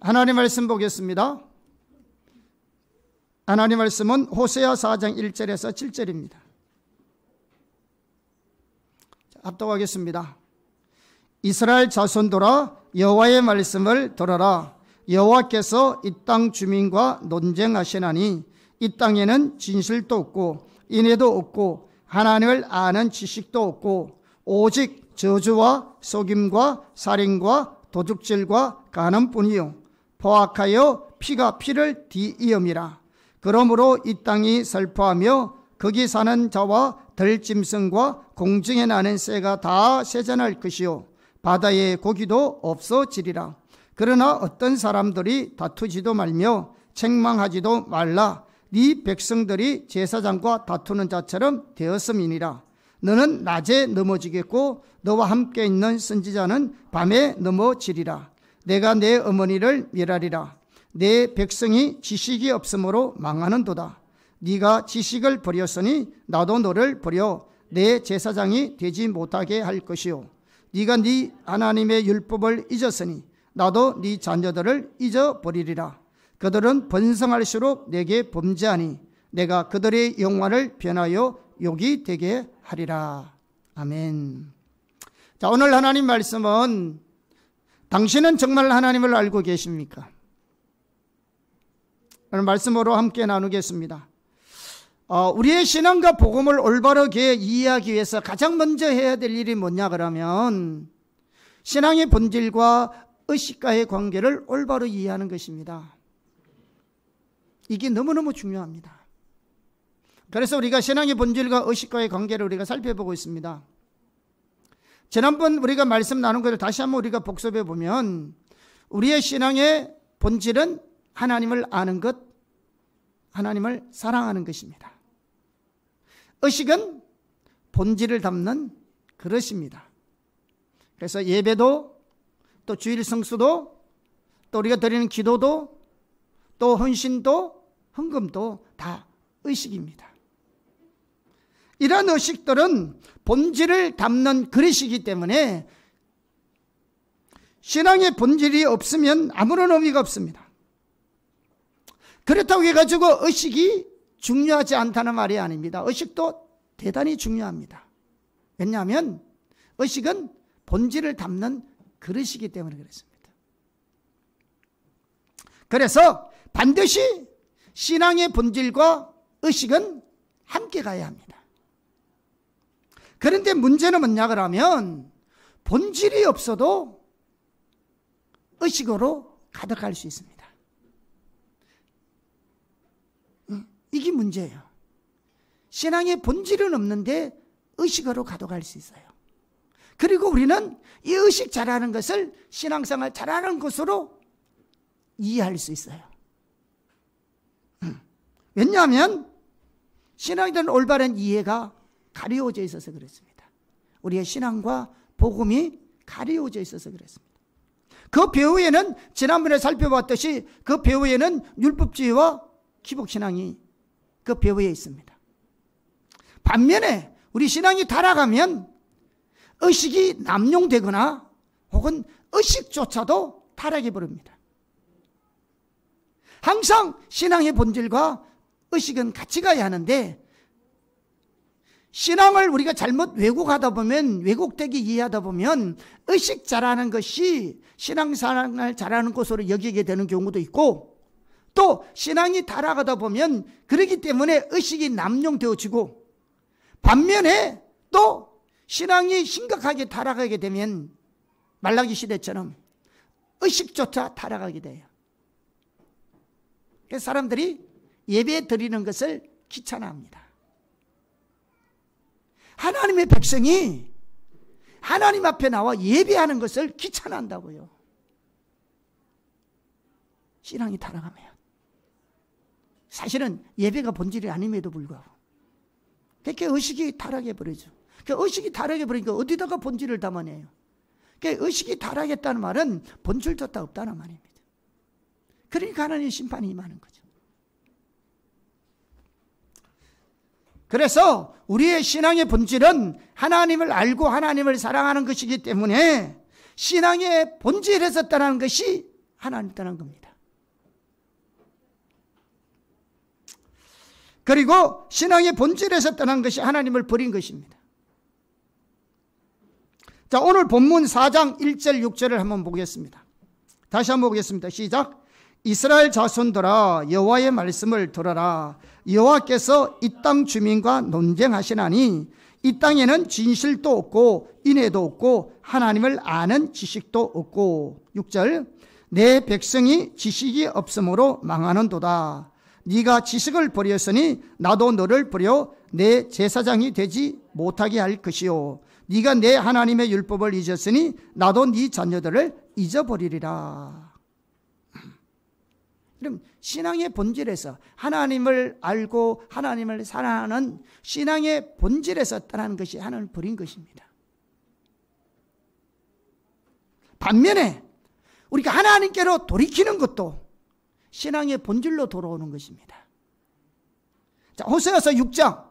하나님 말씀 보겠습니다. 하나님 말씀은 호세아 4장 1절에서 7절입니다. 합독하겠습니다. 이스라엘 자손들아 여호와의 말씀을 들어라. 여호와께서 이 땅 주민과 논쟁하시나니 이 땅에는 진실도 없고 인애도 없고 하나님을 아는 지식도 없고 오직 저주와 속임과 살인과 도둑질과 간음뿐이요 포악하여 피가 피를 뒤이음이라. 그러므로 이 땅이 슬퍼하며 거기 사는 자와 들짐승과 공중에 나는 새가 다 세잔할 것이요 바다의 고기도 없어지리라. 그러나 어떤 사람들이 다투지도 말며 책망하지도 말라. 네 백성들이 제사장과 다투는 자처럼 되었음이니라. 너는 낮에 넘어지겠고 너와 함께 있는 선지자는 밤에 넘어지리라. 내가 내 어머니를 멸하리라. 내 백성이 지식이 없으므로 망하는도다. 네가 지식을 버렸으니 나도 너를 버려 내 제사장이 되지 못하게 할 것이요 네가 네 하나님의 율법을 잊었으니 나도 네 자녀들을 잊어버리리라. 그들은 번성할수록 내게 범죄하니 내가 그들의 영화를 변하여 욕이 되게 하리라. 아멘. 자, 오늘 하나님 말씀은 당신은 정말 하나님을 알고 계십니까? 오늘 말씀으로 함께 나누겠습니다. 우리의 신앙과 복음을 올바르게 이해하기 위해서 가장 먼저 해야 될 일이 뭐냐 그러면 신앙의 본질과 의식과의 관계를 올바로 이해하는 것입니다. 이게 너무너무 중요합니다. 그래서 우리가 신앙의 본질과 의식과의 관계를 우리가 살펴보고 있습니다. 지난번 우리가 말씀 나눈 것을 다시 한번 우리가 복습해 보면 우리의 신앙의 본질은 하나님을 아는 것, 하나님을 사랑하는 것입니다. 의식은 본질을 담는 그릇입니다. 그래서 예배도 또 주일 성수도 또 우리가 드리는 기도도 또 헌신도 헌금도 다 의식입니다. 이러한 의식들은 본질을 담는 그릇이기 때문에 신앙의 본질이 없으면 아무런 의미가 없습니다. 그렇다고 해가지고 의식이 중요하지 않다는 말이 아닙니다. 의식도 대단히 중요합니다. 왜냐하면 의식은 본질을 담는 그릇이기 때문에 그렇습니다. 그래서 반드시 신앙의 본질과 의식은 함께 가야 합니다. 그런데 문제는 뭐냐 그러면 본질이 없어도 의식으로 가득할 수 있습니다. 이게 문제예요. 신앙의 본질은 없는데 의식으로 가득할 수 있어요. 그리고 우리는 이 의식 잘하는 것을 신앙생활 잘하는 것으로 이해할 수 있어요. 왜냐하면 신앙에 대한 올바른 이해가 가려워져 있어서 그렇습니다. 우리의 신앙과 복음이 가려워져 있어서 그렇습니다. 그 배후에는 지난번에 살펴봤듯이 그 배후에는 율법주의와 기복신앙이 그 배후에 있습니다. 반면에 우리 신앙이 타락하면 의식이 남용되거나 혹은 의식조차도 타락해 버립니다. 항상 신앙의 본질과 의식은 같이 가야 하는데 신앙을 우리가 잘못 왜곡하다 보면 왜곡되게 이해하다 보면 의식 잘하는 것이 신앙생활을 잘하는 것으로 여기게 되는 경우도 있고 또 신앙이 타락하다 보면 그렇기 때문에 의식이 남용되어지고 반면에 또 신앙이 심각하게 타락하게 되면 말라기 시대처럼 의식조차 타락하게 돼요. 그래서 사람들이 예배 드리는 것을 귀찮아합니다. 하나님의 백성이 하나님 앞에 나와 예배하는 것을 귀찮아한다고요. 신앙이 타락하면 사실은 예배가 본질이 아님에도 불구하고 그렇게 의식이 타락해버리죠. 그 의식이 타락해버리니까 어디다가 본질을 담아내요. 그 의식이 타락했다는 말은 본질조차 없다는 말입니다. 그러니까 하나님의 심판이 임하는 거죠. 그래서 우리의 신앙의 본질은 하나님을 알고 하나님을 사랑하는 것이기 때문에 신앙의 본질에서 떠나는 것이 하나님 떠난 겁니다. 그리고 신앙의 본질에서 떠난 것이 하나님을 버린 것입니다. 자, 오늘 본문 4장 1절 6절을 한번 보겠습니다. 다시 한번 보겠습니다. 시작. 이스라엘 자손들아 여호와의 말씀을 들어라. 여호와께서 이 땅 주민과 논쟁하시나니 이 땅에는 진실도 없고 인애도 없고 하나님을 아는 지식도 없고. 6절. 내 백성이 지식이 없으므로 망하는도다. 네가 지식을 버렸으니 나도 너를 버려 내 제사장이 되지 못하게 할 것이요 네가 내 하나님의 율법을 잊었으니 나도 네 자녀들을 잊어버리리라. 그럼 신앙의 본질에서 하나님을 알고 하나님을 사랑하는 신앙의 본질에서 떠나는 것이 하나님을 버린 것입니다. 반면에 우리가 하나님께로 돌이키는 것도 신앙의 본질로 돌아오는 것입니다. 자, 호세아서 6장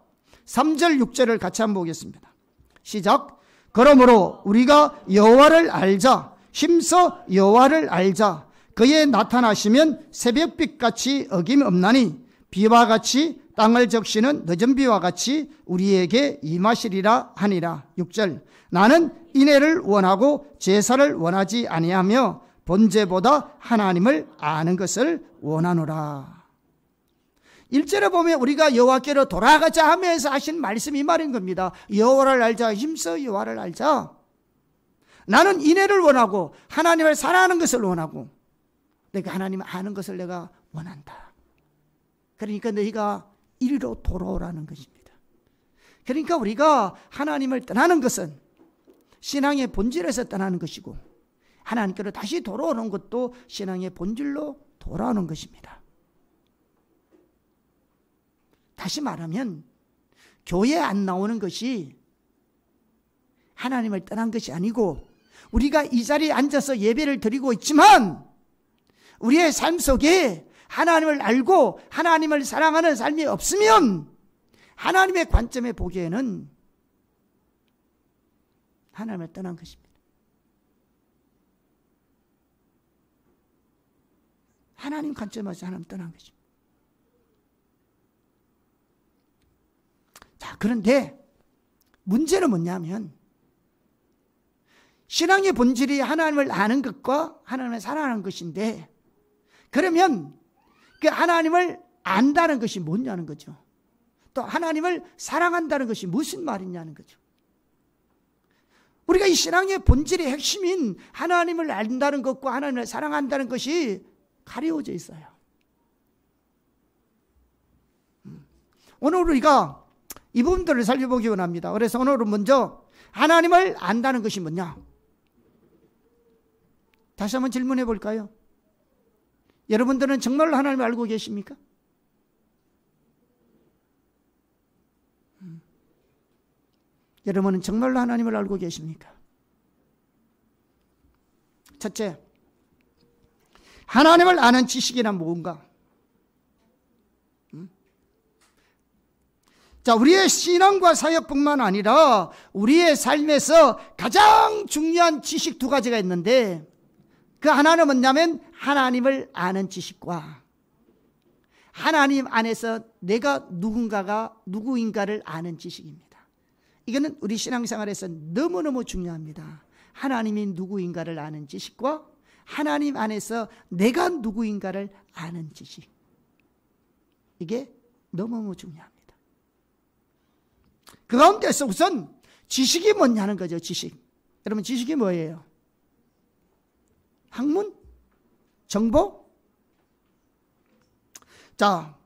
3절 6절을 같이 한번 보겠습니다. 시작. 그러므로 우리가 여호와를 알자. 힘써 여호와를 알자. 그의 나타나시면 새벽빛같이 어김없나니 비와 같이 땅을 적시는 늦은 비와 같이 우리에게 임하시리라 하니라. 6절. 나는 인애를 원하고 제사를 원하지 아니하며 번제보다 하나님을 아는 것을 원하노라. 1절에 보면 우리가 여호와께로 돌아가자 하면서 하신 말씀이 이 말인 겁니다. 여호와를 알자. 힘써 여호와를 알자. 나는 인애를 원하고 하나님을 사랑하는 것을 원하고 내가 하나님을 아는 것을 내가 원한다. 그러니까 너희가 이리로 돌아오라는 것입니다. 그러니까 우리가 하나님을 떠나는 것은 신앙의 본질에서 떠나는 것이고 하나님께로 다시 돌아오는 것도 신앙의 본질로 돌아오는 것입니다. 다시 말하면 교회에 안 나오는 것이 하나님을 떠난 것이 아니고 우리가 이 자리에 앉아서 예배를 드리고 있지만 우리의 삶 속에 하나님을 알고 하나님을 사랑하는 삶이 없으면 하나님의 관점에 보기에는 하나님을 떠난 것입니다. 하나님 관점에서 하나님 떠난 것입니다. 자, 그런데 문제는 뭐냐면 신앙의 본질이 하나님을 아는 것과 하나님을 사랑하는 것인데 그러면 그 하나님을 안다는 것이 뭐냐는 거죠. 또 하나님을 사랑한다는 것이 무슨 말이냐는 거죠. 우리가 이 신앙의 본질의 핵심인 하나님을 안다는 것과 하나님을 사랑한다는 것이 가려워져 있어요. 오늘 우리가 이 부분들을 살펴보기 원합니다. 그래서 오늘은 먼저 하나님을 안다는 것이 뭐냐? 다시 한번 질문해 볼까요? 여러분들은 정말로 하나님을 알고 계십니까? 여러분은 정말로 하나님을 알고 계십니까? 첫째, 하나님을 아는 지식이란 무엇인가? 자, 우리의 신앙과 사역뿐만 아니라 우리의 삶에서 가장 중요한 지식 두 가지가 있는데 그 하나는 뭐냐면 하나님을 아는 지식과 하나님 안에서 내가 누구인가를 아는 지식입니다. 이거는 우리 신앙생활에서 너무너무 중요합니다. 하나님이 누구인가를 아는 지식과 하나님 안에서 내가 누구인가를 아는 지식. 이게 너무너무 중요합니다. 그 가운데서 우선 지식이 뭐냐는 거죠. 지식. 여러분 지식이 뭐예요? 학문? 정보? 자,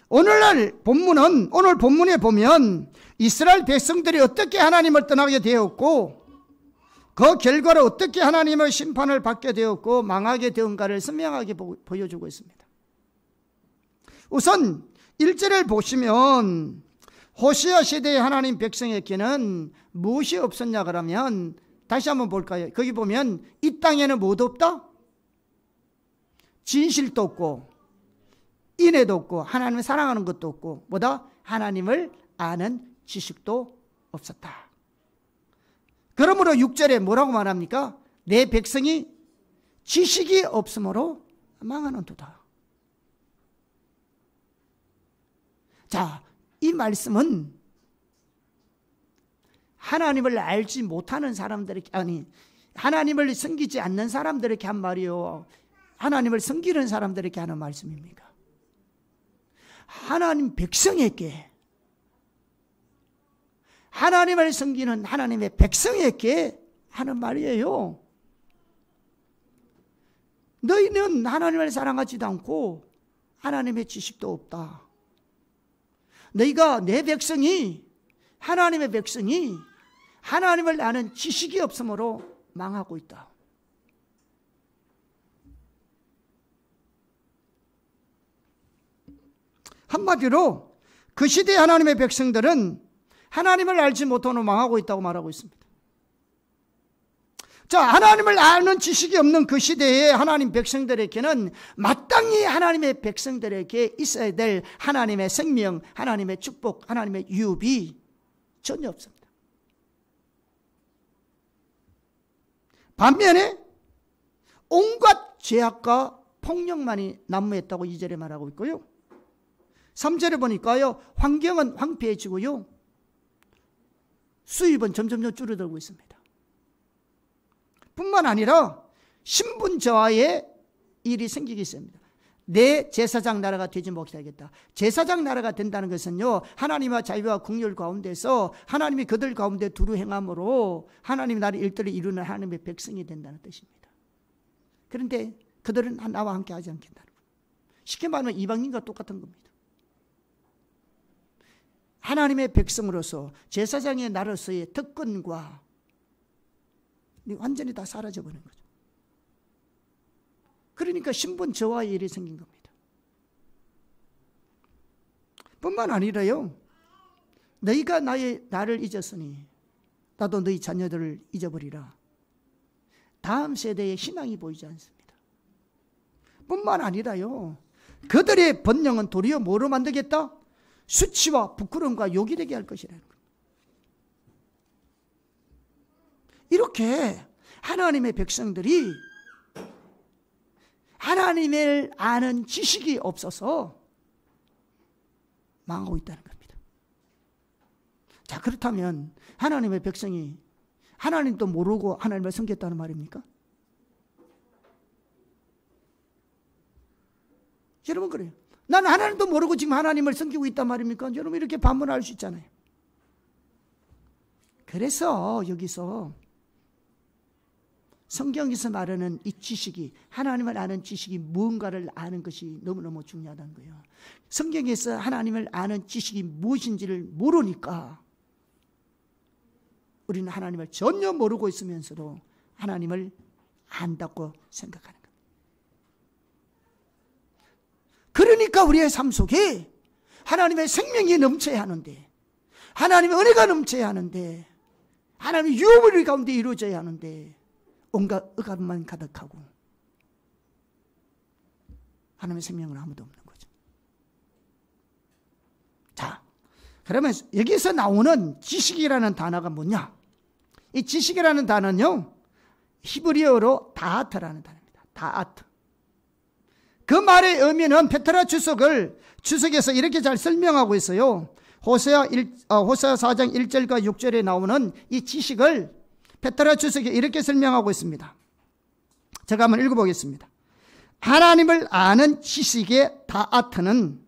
오늘 본문에 보면 이스라엘 백성들이 어떻게 하나님을 떠나게 되었고 그 결과로 어떻게 하나님의 심판을 받게 되었고 망하게 되었는가를 선명하게 보여주고 있습니다. 우선 1절을 보시면 호시아 시대의 하나님 백성에게는 무엇이 없었냐 그러면 다시 한번 볼까요? 거기 보면 이 땅에는 뭐도 없다? 진실도 없고 인애도 없고 하나님을 사랑하는 것도 없고 뭐다? 하나님을 아는 지식도 없었다. 그러므로 6절에 뭐라고 말합니까? 내 백성이 지식이 없으므로 망하는도다. 자, 이 말씀은 하나님을 알지 못하는 사람들에게, 아니 하나님을 섬기지 않는 사람들에게 한 말이요, 하나님을 섬기는 사람들에게 하는 말씀입니까? 하나님 백성에게, 하나님을 섬기는 하나님의 백성에게 하는 말이에요. 너희는 하나님을 사랑하지도 않고 하나님의 지식도 없다. 너희가, 내 백성이, 하나님의 백성이 하나님을 아는 지식이 없으므로 망하고 있다. 한마디로 그 시대의 하나님의 백성들은 하나님을 알지 못하고 망하고 있다고 말하고 있습니다. 자, 하나님을 아는 지식이 없는 그 시대의 하나님 백성들에게는 마땅히 하나님의 백성들에게 있어야 될 하나님의 생명, 하나님의 축복, 하나님의 유업이 전혀 없습니다. 반면에 온갖 죄악과 폭력만이 난무했다고 2절에 말하고 있고요. 3절에 보니까요, 환경은 황폐해지고요, 수입은 점점 줄어들고 있습니다. 뿐만 아니라 신분저하의 일이 생기기 시작합니다. 내 제사장 나라가 되지 못하겠다. 제사장 나라가 된다는 것은요, 하나님과 자유와 긍휼 가운데서 하나님이 그들 가운데 두루 행함으로 하나님 나라의 일들을 이루는 하나님의 백성이 된다는 뜻입니다. 그런데 그들은 나와 함께 하지 않겠다는 거예요. 쉽게 말하면 이방인과 똑같은 겁니다. 하나님의 백성으로서 제사장의 나라로서의 특권과 완전히 다 사라져버린 거죠. 그러니까 신분 저하의 일이 생긴 겁니다. 뿐만 아니라요, 너희가 나를 잊었으니 나도 너희 자녀들을 잊어버리라. 다음 세대의 희망이 보이지 않습니다. 뿐만 아니라요, 그들의 번영은 도리어 뭐로 만들겠다? 수치와 부끄러움과 욕이 되게 할 것이라는 거예요. 이렇게 하나님의 백성들이 하나님을 아는 지식이 없어서 망하고 있다는 겁니다. 자, 그렇다면 하나님의 백성이 하나님도 모르고 하나님을 섬겼다는 말입니까? 여러분, 그래요. 나는 하나님도 모르고 지금 하나님을 섬기고 있단 말입니까? 여러분, 이렇게 반문할 수 있잖아요. 그래서 여기서 성경에서 말하는 이 지식이, 하나님을 아는 지식이 무언가를 아는 것이 너무너무 중요하다는 거예요. 성경에서 하나님을 아는 지식이 무엇인지를 모르니까 우리는 하나님을 전혀 모르고 있으면서도 하나님을 안다고 생각하는 겁니다. 그러니까 우리의 삶 속에 하나님의 생명이 넘쳐야 하는데, 하나님의 은혜가 넘쳐야 하는데, 하나님의 유업이 우리 가운데 이루어져야 하는데 온갖 억압만 가득하고 하나님의 생명은 아무도 없는 거죠. 자, 그러면 여기서 나오는 지식이라는 단어가 뭐냐? 이 지식이라는 단어는요, 히브리어로 다아트라는 단어입니다. 다아트. 그 말의 의미는 페트라 주석에서 이렇게 잘 설명하고 있어요. 호세아 4장 1절과 6절에 나오는 이 지식을 페트라 주석이 이렇게 설명하고 있습니다. 제가 한번 읽어보겠습니다. 하나님을 아는 지식의 다아트는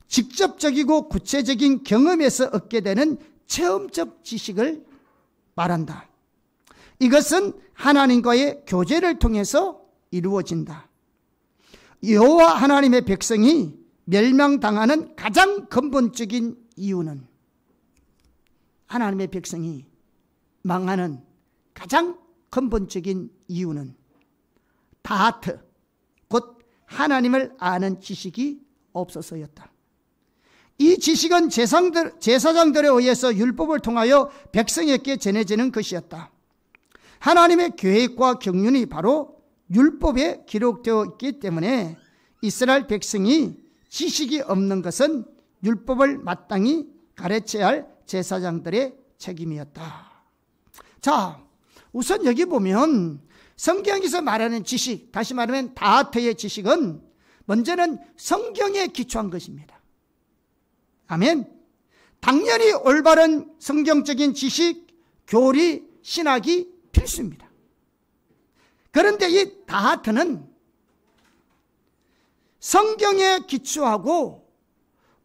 직접적이고 구체적인 경험에서 얻게 되는 체험적 지식을 말한다. 이것은 하나님과의 교제를 통해서 이루어진다. 여호와 하나님의 백성이 멸망당하는 가장 근본적인 이유는, 하나님의 백성이 망하는 가장 근본적인 이유는 다하트, 곧 하나님을 아는 지식이 없어서였다. 이 지식은 제사장들에 의해서 율법을 통하여 백성에게 전해지는 것이었다. 하나님의 계획과 경륜이 바로 율법에 기록되어 있기 때문에 이스라엘 백성이 지식이 없는 것은 율법을 마땅히 가르쳐야 할 제사장들의 책임이었다. 자, 우선 여기 보면 성경에서 말하는 지식, 다시 말하면 다트의 지식은 먼저는 성경에 기초한 것입니다. 아멘. 당연히 올바른 성경적인 지식, 교리, 신학이 필수입니다. 그런데 이 다트는 성경에 기초하고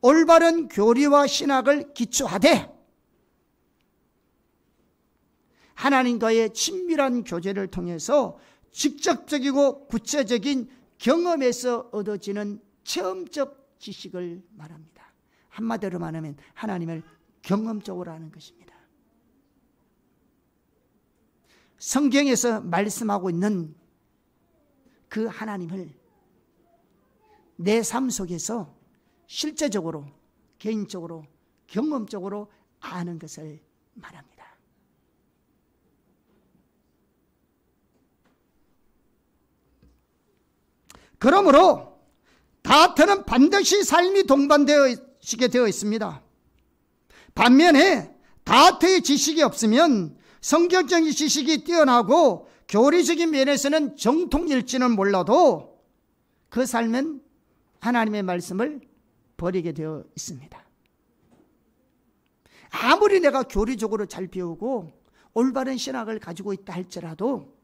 올바른 교리와 신학을 기초하되 하나님과의 친밀한 교제를 통해서 직접적이고 구체적인 경험에서 얻어지는 체험적 지식을 말합니다. 한마디로 말하면 하나님을 경험적으로 아는 것입니다. 성경에서 말씀하고 있는 그 하나님을 내 삶 속에서 실제적으로, 개인적으로, 경험적으로 아는 것을 말합니다. 그러므로 다트는 반드시 삶이 동반되어지게 되어 있습니다. 반면에 다트의 지식이 없으면 성경적인 지식이 뛰어나고 교리적인 면에서는 정통일지는 몰라도 그 삶은 하나님의 말씀을 버리게 되어 있습니다. 아무리 내가 교리적으로 잘 배우고 올바른 신학을 가지고 있다 할지라도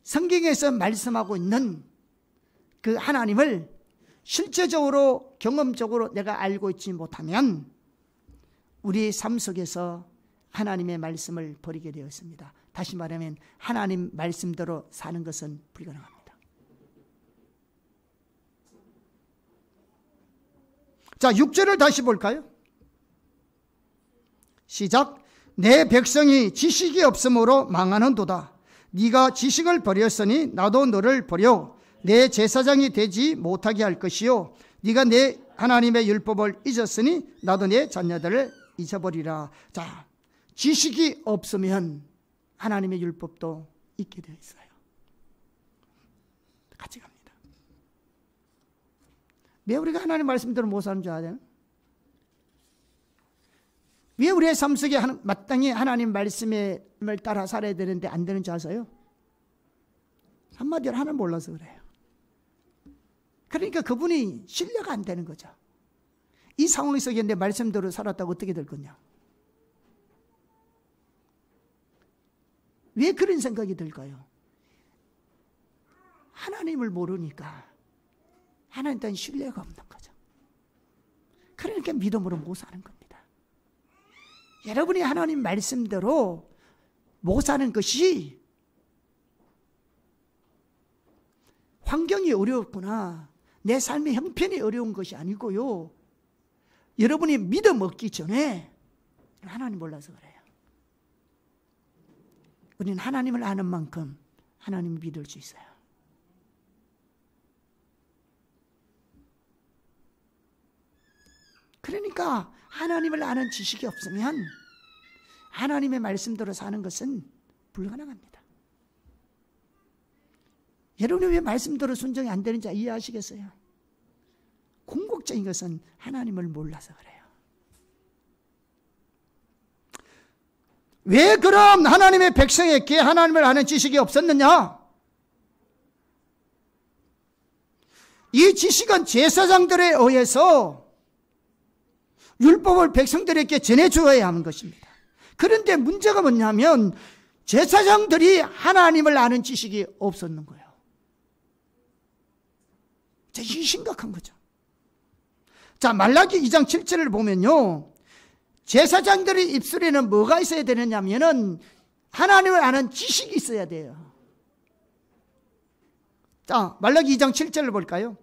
성경에서 말씀하고 있는 그 하나님을 실제적으로 경험적으로 내가 알고 있지 못하면 우리의 삶 속에서 하나님의 말씀을 버리게 되었습니다. 다시 말하면 하나님 말씀대로 사는 것은 불가능합니다. 자, 6절을 다시 볼까요? 시작. 내 백성이 지식이 없으므로 망하는도다. 네가 지식을 버렸으니 나도 너를 버려 내 제사장이 되지 못하게 할 것이요 네가 내 하나님의 율법을 잊었으니 나도 내 자녀들을 잊어버리라. 자, 지식이 없으면 하나님의 율법도 잊게 되어 있어요. 같이 갑니다. 왜 우리가 하나님 말씀대로 못 사는 줄 아세요? 왜 우리의 삶 속에 마땅히 하나님 말씀을 따라 살아야 되는데 안 되는 줄 아세요? 한마디로 하나님 몰라서 그래요. 그러니까 그분이 신뢰가 안 되는 거죠. 이 상황 속에 내 말씀대로 살았다고 어떻게 될 거냐? 왜 그런 생각이 들까요? 하나님을 모르니까 하나님에 대한 신뢰가 없는 거죠. 그러니까 믿음으로 못 사는 겁니다. 여러분이 하나님 말씀대로 못 사는 것이 환경이 어려웠구나, 내 삶의 형편이 어려운 것이 아니고요, 여러분이 믿음 얻기 전에 하나님 몰라서 그래요. 우리는 하나님을 아는 만큼 하나님을 믿을 수 있어요. 그러니까 하나님을 아는 지식이 없으면 하나님의 말씀대로 사는 것은 불가능합니다. 여러분이 왜 말씀대로 순종이 안 되는지 이해하시겠어요? 궁극적인 것은 하나님을 몰라서 그래요. 왜 그럼 하나님의 백성에게 하나님을 아는 지식이 없었느냐? 이 지식은 제사장들에 의해서 율법을 백성들에게 전해주어야 하는 것입니다. 그런데 문제가 뭐냐면 제사장들이 하나님을 아는 지식이 없었는 거예요. 자, 이게 심각한 거죠. 자, 말라기 2장 7절을 보면요, 제사장들의 입술에는 뭐가 있어야 되느냐면은 하나님을 아는 지식이 있어야 돼요. 자, 말라기 2장 7절을 볼까요?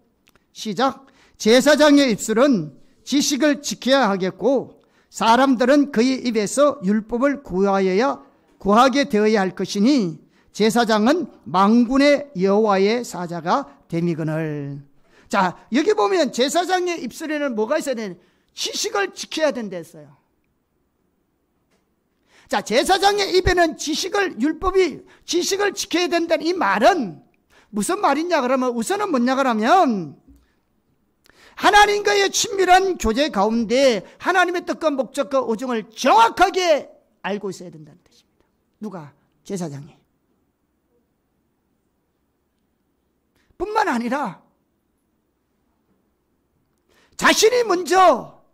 시작. 제사장의 입술은 지식을 지켜야 하겠고 사람들은 그의 입에서 율법을 구하게 되어야 할 것이니 제사장은 만군의 여호와의 사자가 됨이거늘. 자, 여기 보면 제사장의 입술에는 뭐가 있어야 되냐? 지식을 지켜야 된다 했어요. 자, 제사장의 입에는 지식을 지켜야 된다는 이 말은 무슨 말이냐 그러면, 우선은 뭐냐 그러면 하나님과의 친밀한 교제 가운데 하나님의 뜻과 목적과 오종을 정확하게 알고 있어야 된다는 뜻입니다. 누가? 제사장이. 뿐만 아니라 자신이 먼저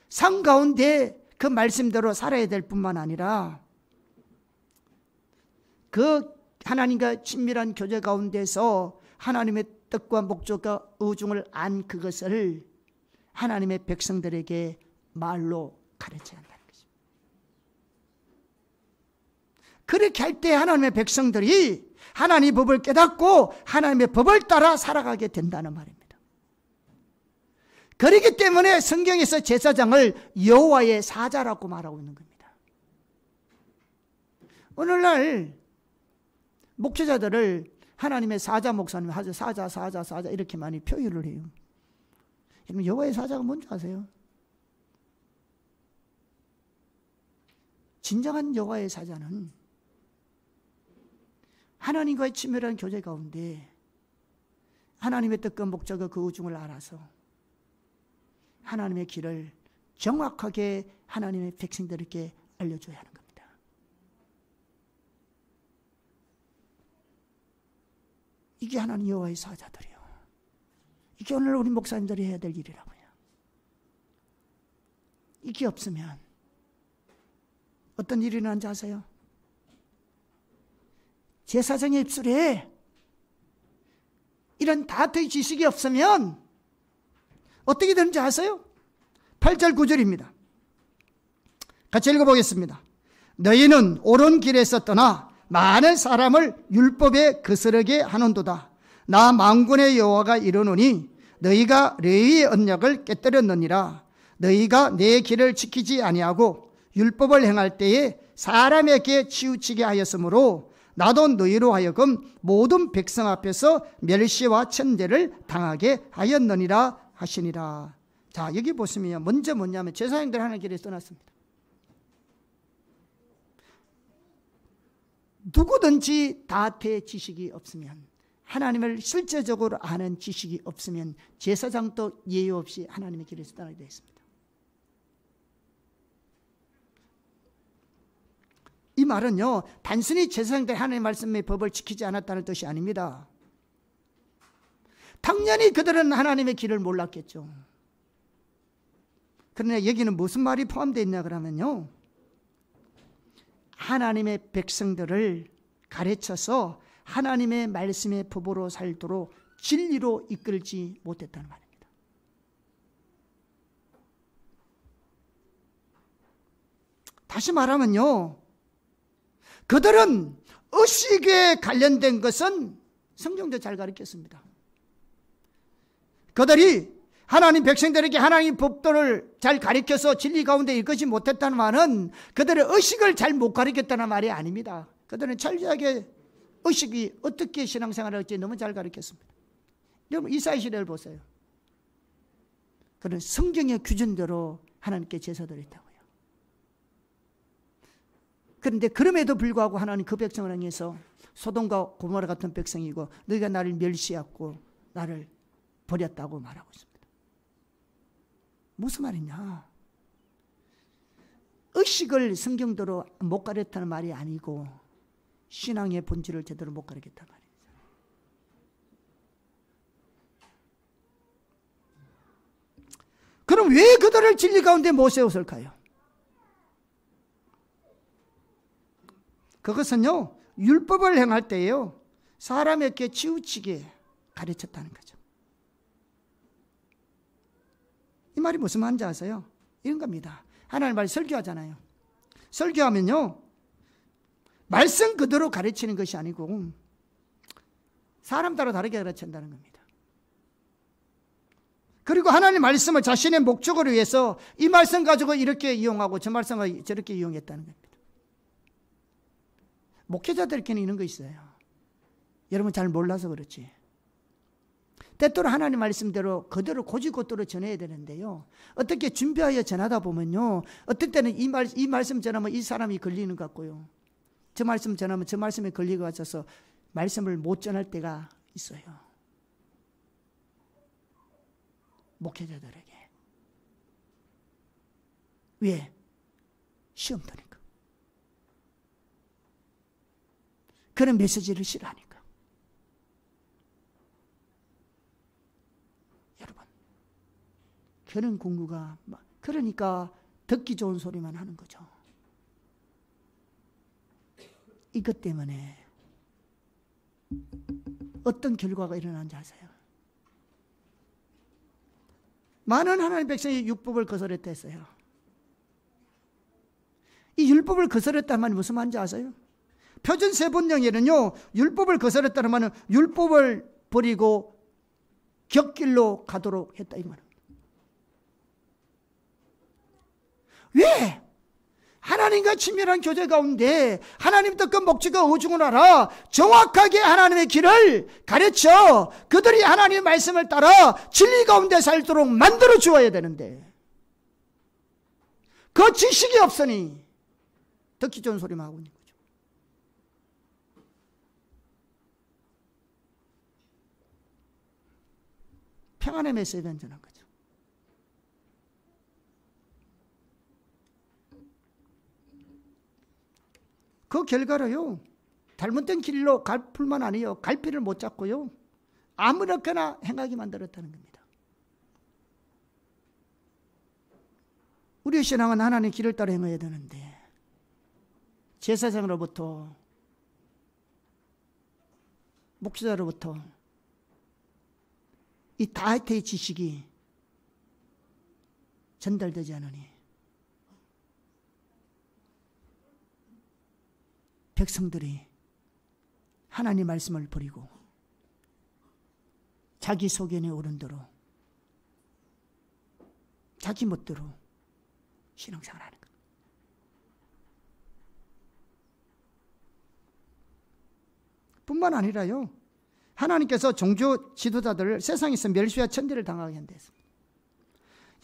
상 가운데 그 말씀대로 살아야 될 뿐만 아니라 그 하나님과 친밀한 교제 가운데서 하나님의 뜻과 목적과 의중을 안 그것을 하나님의 백성들에게 말로 가르쳐야 한다는 것입니다. 그렇게 할 때 하나님의 백성들이 하나님의 법을 깨닫고 하나님의 법을 따라 살아가게 된다는 말입니다. 그렇기 때문에 성경에서 제사장을 여호와의 사자라고 말하고 있는 겁니다. 오늘날 목회자들을 하나님의 사자 목사님 하죠. 사자 이렇게 많이 표현을 해요. 여러분 여호와의 사자가 뭔지 아세요? 진정한 여호와의 사자는 하나님과의 친밀한 교제 가운데 하나님의 뜻과 목적과 그 의중을 알아서 하나님의 길을 정확하게 하나님의 백성들에게 알려줘야 하는 겁니다. 이게 하나님 여호와의 사자들이요. 이게 오늘 우리 목사님들이 해야 될 일이라고요. 이게 없으면 어떤 일이 일어난지 아세요? 제사장의 입술에 이런 다투의 지식이 없으면 어떻게 되는지 아세요? 8절 9절입니다. 같이 읽어보겠습니다. 너희는 옳은 길에서 떠나 많은 사람을 율법에 거스르게 하는도다. 나 만군의 여호와가 이르노니 너희가 레위의 언약을 깨뜨렸느니라. 너희가 내 길을 지키지 아니하고 율법을 행할 때에 사람에게 치우치게 하였으므로 나도 너희로 하여금 모든 백성 앞에서 멸시와 천대를 당하게 하였느니라 하시니라. 자, 여기 보시면 먼저 뭐냐면 제사장들 하는 길에 떠났습니다. 누구든지 다트의 지식이 없으면, 하나님을 실제적으로 아는 지식이 없으면 제사장도 예의 없이 하나님의 길에서 떠나게 되어 있습니다. 이 말은요, 단순히 제사장들 하나님의 말씀의 법을 지키지 않았다는 뜻이 아닙니다. 당연히 그들은 하나님의 길을 몰랐겠죠. 그러나 여기는 무슨 말이 포함되어 있냐 그러면요, 하나님의 백성들을 가르쳐서 하나님의 말씀의 법으로 살도록 진리로 이끌지 못했다는 말입니다. 다시 말하면요, 그들은 의식에 관련된 것은 성경도 잘 가르쳤습니다. 그들이 하나님 백성들에게 하나님 법도를 잘 가르쳐서 진리 가운데 이끄지 못했다는 말은 그들의 의식을 잘 못 가르쳤다는 말이 아닙니다. 그들은 철저하게 의식이 어떻게 신앙생활을 할지 너무 잘 가르쳤습니다. 여러분 이사야 시대를 보세요. 그는 성경의 규정대로 하나님께 제사를 했다고요. 그런데 그럼에도 불구하고 하나님 그 백성을 향해서 소돔과 고모라 같은 백성이고 너희가 나를 멸시하고 나를 버렸다고 말하고 있습니다. 무슨 말이냐? 의식을 성경대로 못 가르쳤다는 말이 아니고 신앙의 본질을 제대로 못 가르쳤단 말입니다. 그럼 왜 그들을 진리 가운데 못 세웠을까요? 그것은요, 율법을 행할 때에요, 사람에게 치우치게 가르쳤다는 거죠. 이 말이 무슨 말인지 아세요? 이런 겁니다. 하나님 말 설교하잖아요. 설교하면요, 말씀 그대로 가르치는 것이 아니고 사람 따라 다르게 가르친다는 겁니다. 그리고 하나님 말씀을 자신의 목적을 위해서 이 말씀 가지고 이렇게 이용하고 저 말씀을 저렇게 이용했다는 겁니다. 목회자들께는 이런 거 있어요. 여러분 잘 몰라서 그렇지. 때때로 하나님 말씀대로 그대로 고지고대로 전해야 되는데요, 어떻게 준비하여 전하다 보면요, 어떤 때는 이 말씀 전하면 이 사람이 걸리는 것 같고요, 저 말씀 전하면 저 말씀에 걸리고 가셔서 말씀을 못 전할 때가 있어요. 목회자들에게. 왜? 시험터니까. 그런 메시지를 싫어하니까. 그런 공부가, 그러니까 듣기 좋은 소리만 하는 거죠. 이것 때문에 어떤 결과가 일어난지 아세요? 많은 하나님의 백성이 율법을 거스렸다 했어요. 이 율법을 거스렸다는 말이 무슨 말인지 아세요? 표준 세번역에는요, 율법을 거스렸다는 말은 율법을 버리고 곁길로 가도록 했다 이 말입니다. 왜? 하나님과 친밀한 교제 가운데 하나님 뜻과 목적과 의중을 알아 정확하게 하나님의 길을 가르쳐 그들이 하나님의 말씀을 따라 진리 가운데 살도록 만들어 주어야 되는데, 그 지식이 없으니 듣기 좋은 소리만 하고 있는 거죠. 평안의 메시지를 전하는 거죠. 그 결과로요, 잘못된 길로 갈 뿐만 아니요, 갈피를 못 잡고요, 아무렇게나 행하게 만들었다는 겁니다. 우리의 신앙은 하나님의 길을 따라 행해야 되는데, 제사장으로부터, 목사로부터 이 다윗의 지식이 전달되지 않으니 백성들이 하나님 말씀을 버리고 자기 소견에 오른 대로 자기 멋대로 신앙생활을 하는 거예요. 뿐만 아니라요, 하나님께서 종교 지도자들을 세상에서 멸시와 천대를 당하게 한댔습니다.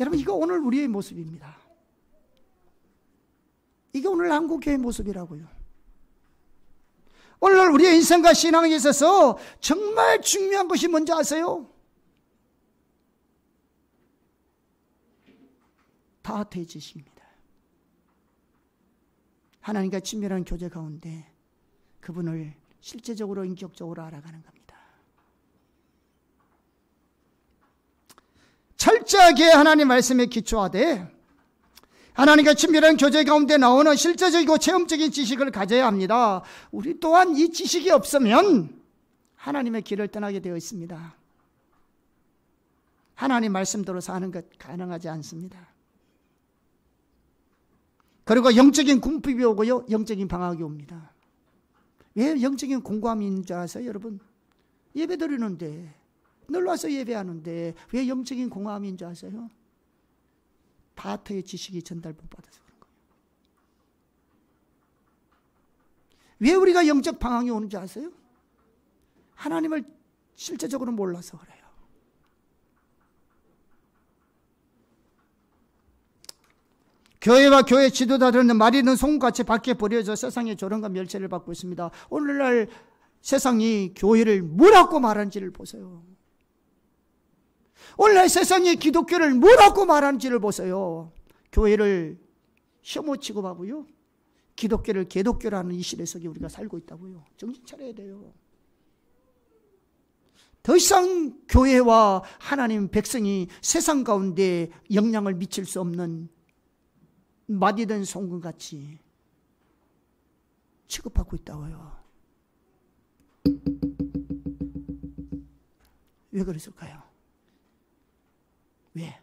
여러분, 이거 오늘 우리의 모습입니다. 이게 오늘 한국교회의 모습이라고요. 오늘 우리의 인생과 신앙에 있어서 정말 중요한 것이 뭔지 아세요? 다윗의 지식입니다. 하나님과 친밀한 교제 가운데 그분을 실제적으로 인격적으로 알아가는 겁니다. 철저하게 하나님 말씀에 기초하되 하나님과 친밀한 교제 가운데 나오는 실제적이고 체험적인 지식을 가져야 합니다. 우리 또한 이 지식이 없으면 하나님의 길을 떠나게 되어 있습니다. 하나님 말씀대로 사는 것 가능하지 않습니다. 그리고 영적인 궁핍이 오고요, 영적인 방학이 옵니다. 왜 영적인 공고함이 있는 줄 아세요, 여러분? 예배 드리는데, 늘 와서 예배하는데 왜 영적인 공허함인 줄 아세요? 다윗의 지식이 전달 못 받아서 그런 거예요. 왜 우리가 영적 방황이 오는 줄 아세요? 하나님을 실제적으로 몰라서 그래요. 교회와 교회 지도자들은 말이든 송같이 밖에 버려져 세상의 조롱과 멸시를 받고 있습니다. 오늘날 세상이 교회를 뭐라고 말하는지를 보세요. 오늘날 세상이 기독교를 뭐라고 말하는지를 보세요. 교회를 혐오 취급하고요, 기독교를 개독교라는 이 시대 속에 우리가 살고 있다고요. 정신 차려야 돼요. 더 이상 교회와 하나님 백성이 세상 가운데 영향을 미칠 수 없는 마디든 송금같이 취급하고 있다고요. 왜 그랬을까요? 왜?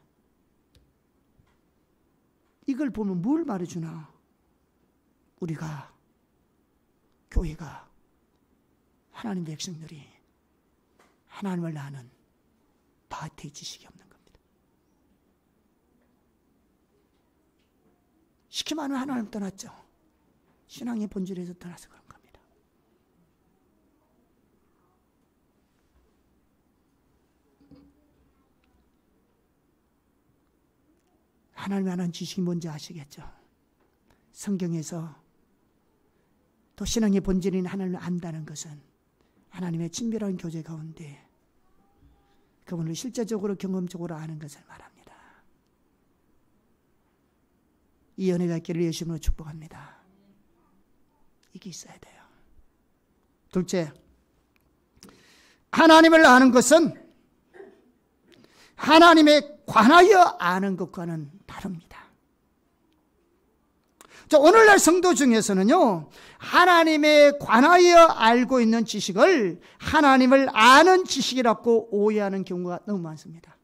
이걸 보면 뭘 말해주나? 우리가, 교회가, 하나님 백성들이 하나님을 아는 다윗의 지식이 없는 겁니다. 쉽게 말하면 하나님 떠났죠. 신앙의 본질에서 떠나서 그런 겁니다. 하나님을 아는 지식이 뭔지 아시겠죠? 성경에서 또 신앙의 본질인 하나님을 안다는 것은 하나님의 친밀한 교제 가운데 그분을 실제적으로 경험적으로 아는 것을 말합니다. 이 은혜가 있기를 예수님으로 축복합니다. 이게 있어야 돼요. 둘째, 하나님을 아는 것은 하나님에 관하여 아는 것과는 다릅니다. 자, 오늘날 성도 중에서는요, 하나님에 관하여 알고 있는 지식을 하나님을 아는 지식이라고 오해하는 경우가 너무 많습니다.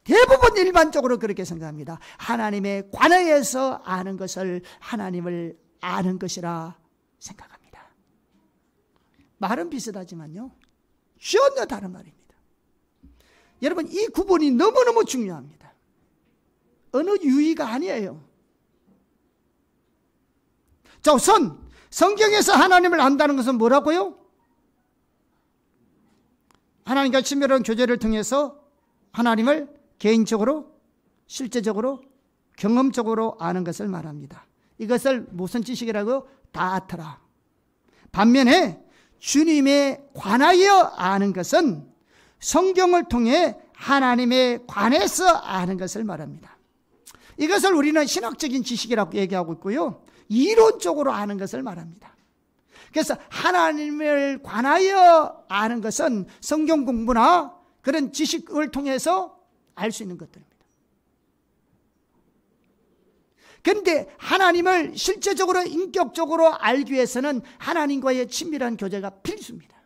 대부분 일반적으로 그렇게 생각합니다. 하나님에 관하여서 아는 것을 하나님을 아는 것이라 생각합니다. 말은 비슷하지만요, 전혀 다른 말입니다. 여러분, 이 구분이 너무너무 중요합니다. 어느 유의가 아니에요. 자, 우선 성경에서 하나님을 안다는 것은 뭐라고요? 하나님과 친밀한 교제를 통해서 하나님을 개인적으로, 실제적으로, 경험적으로 아는 것을 말합니다. 이것을 무슨 지식이라고요? 다아트라. 반면에 주님에 관하여 아는 것은 성경을 통해 하나님에 관해서 아는 것을 말합니다. 이것을 우리는 신학적인 지식이라고 얘기하고 있고요, 이론적으로 아는 것을 말합니다. 그래서 하나님을 관하여 아는 것은 성경 공부나 그런 지식을 통해서 알 수 있는 것들입니다. 그런데 하나님을 실제적으로 인격적으로 알기 위해서는 하나님과의 친밀한 교제가 필수입니다.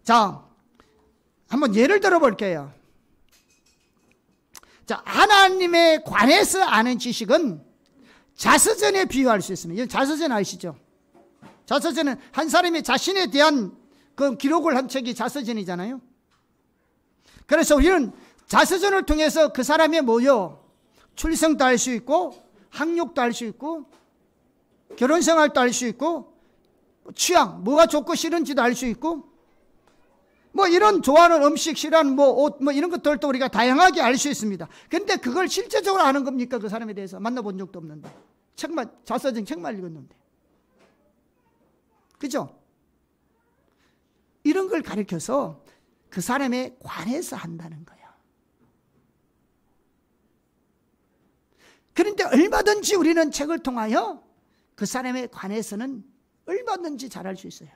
자, 한번 예를 들어 볼게요. 자, 하나님에 관해서 아는 지식은 자서전에 비유할 수 있습니다. 자서전 아시죠? 자서전은 한 사람이 자신에 대한 그 기록을 한 책이 자서전이잖아요. 그래서 우리는 자서전을 통해서 그 사람의 뭐요? 출생도 알 수 있고, 학력도 알 수 있고, 결혼생활도 알 수 있고, 취향, 뭐가 좋고 싫은지도 알 수 있고, 뭐 이런 좋아하는 음식, 싫어하는 뭐 옷, 뭐 이런 것들도 우리가 다양하게 알 수 있습니다. 근데 그걸 실제적으로 아는 겁니까? 그 사람에 대해서 만나본 적도 없는데, 자서전 책만 읽었는데, 그죠? 이런 걸 가르쳐서 그 사람에 관해서 한다는 거예요. 그런데 얼마든지 우리는 책을 통하여 그 사람에 관해서는 얼마든지 잘할 수 있어요.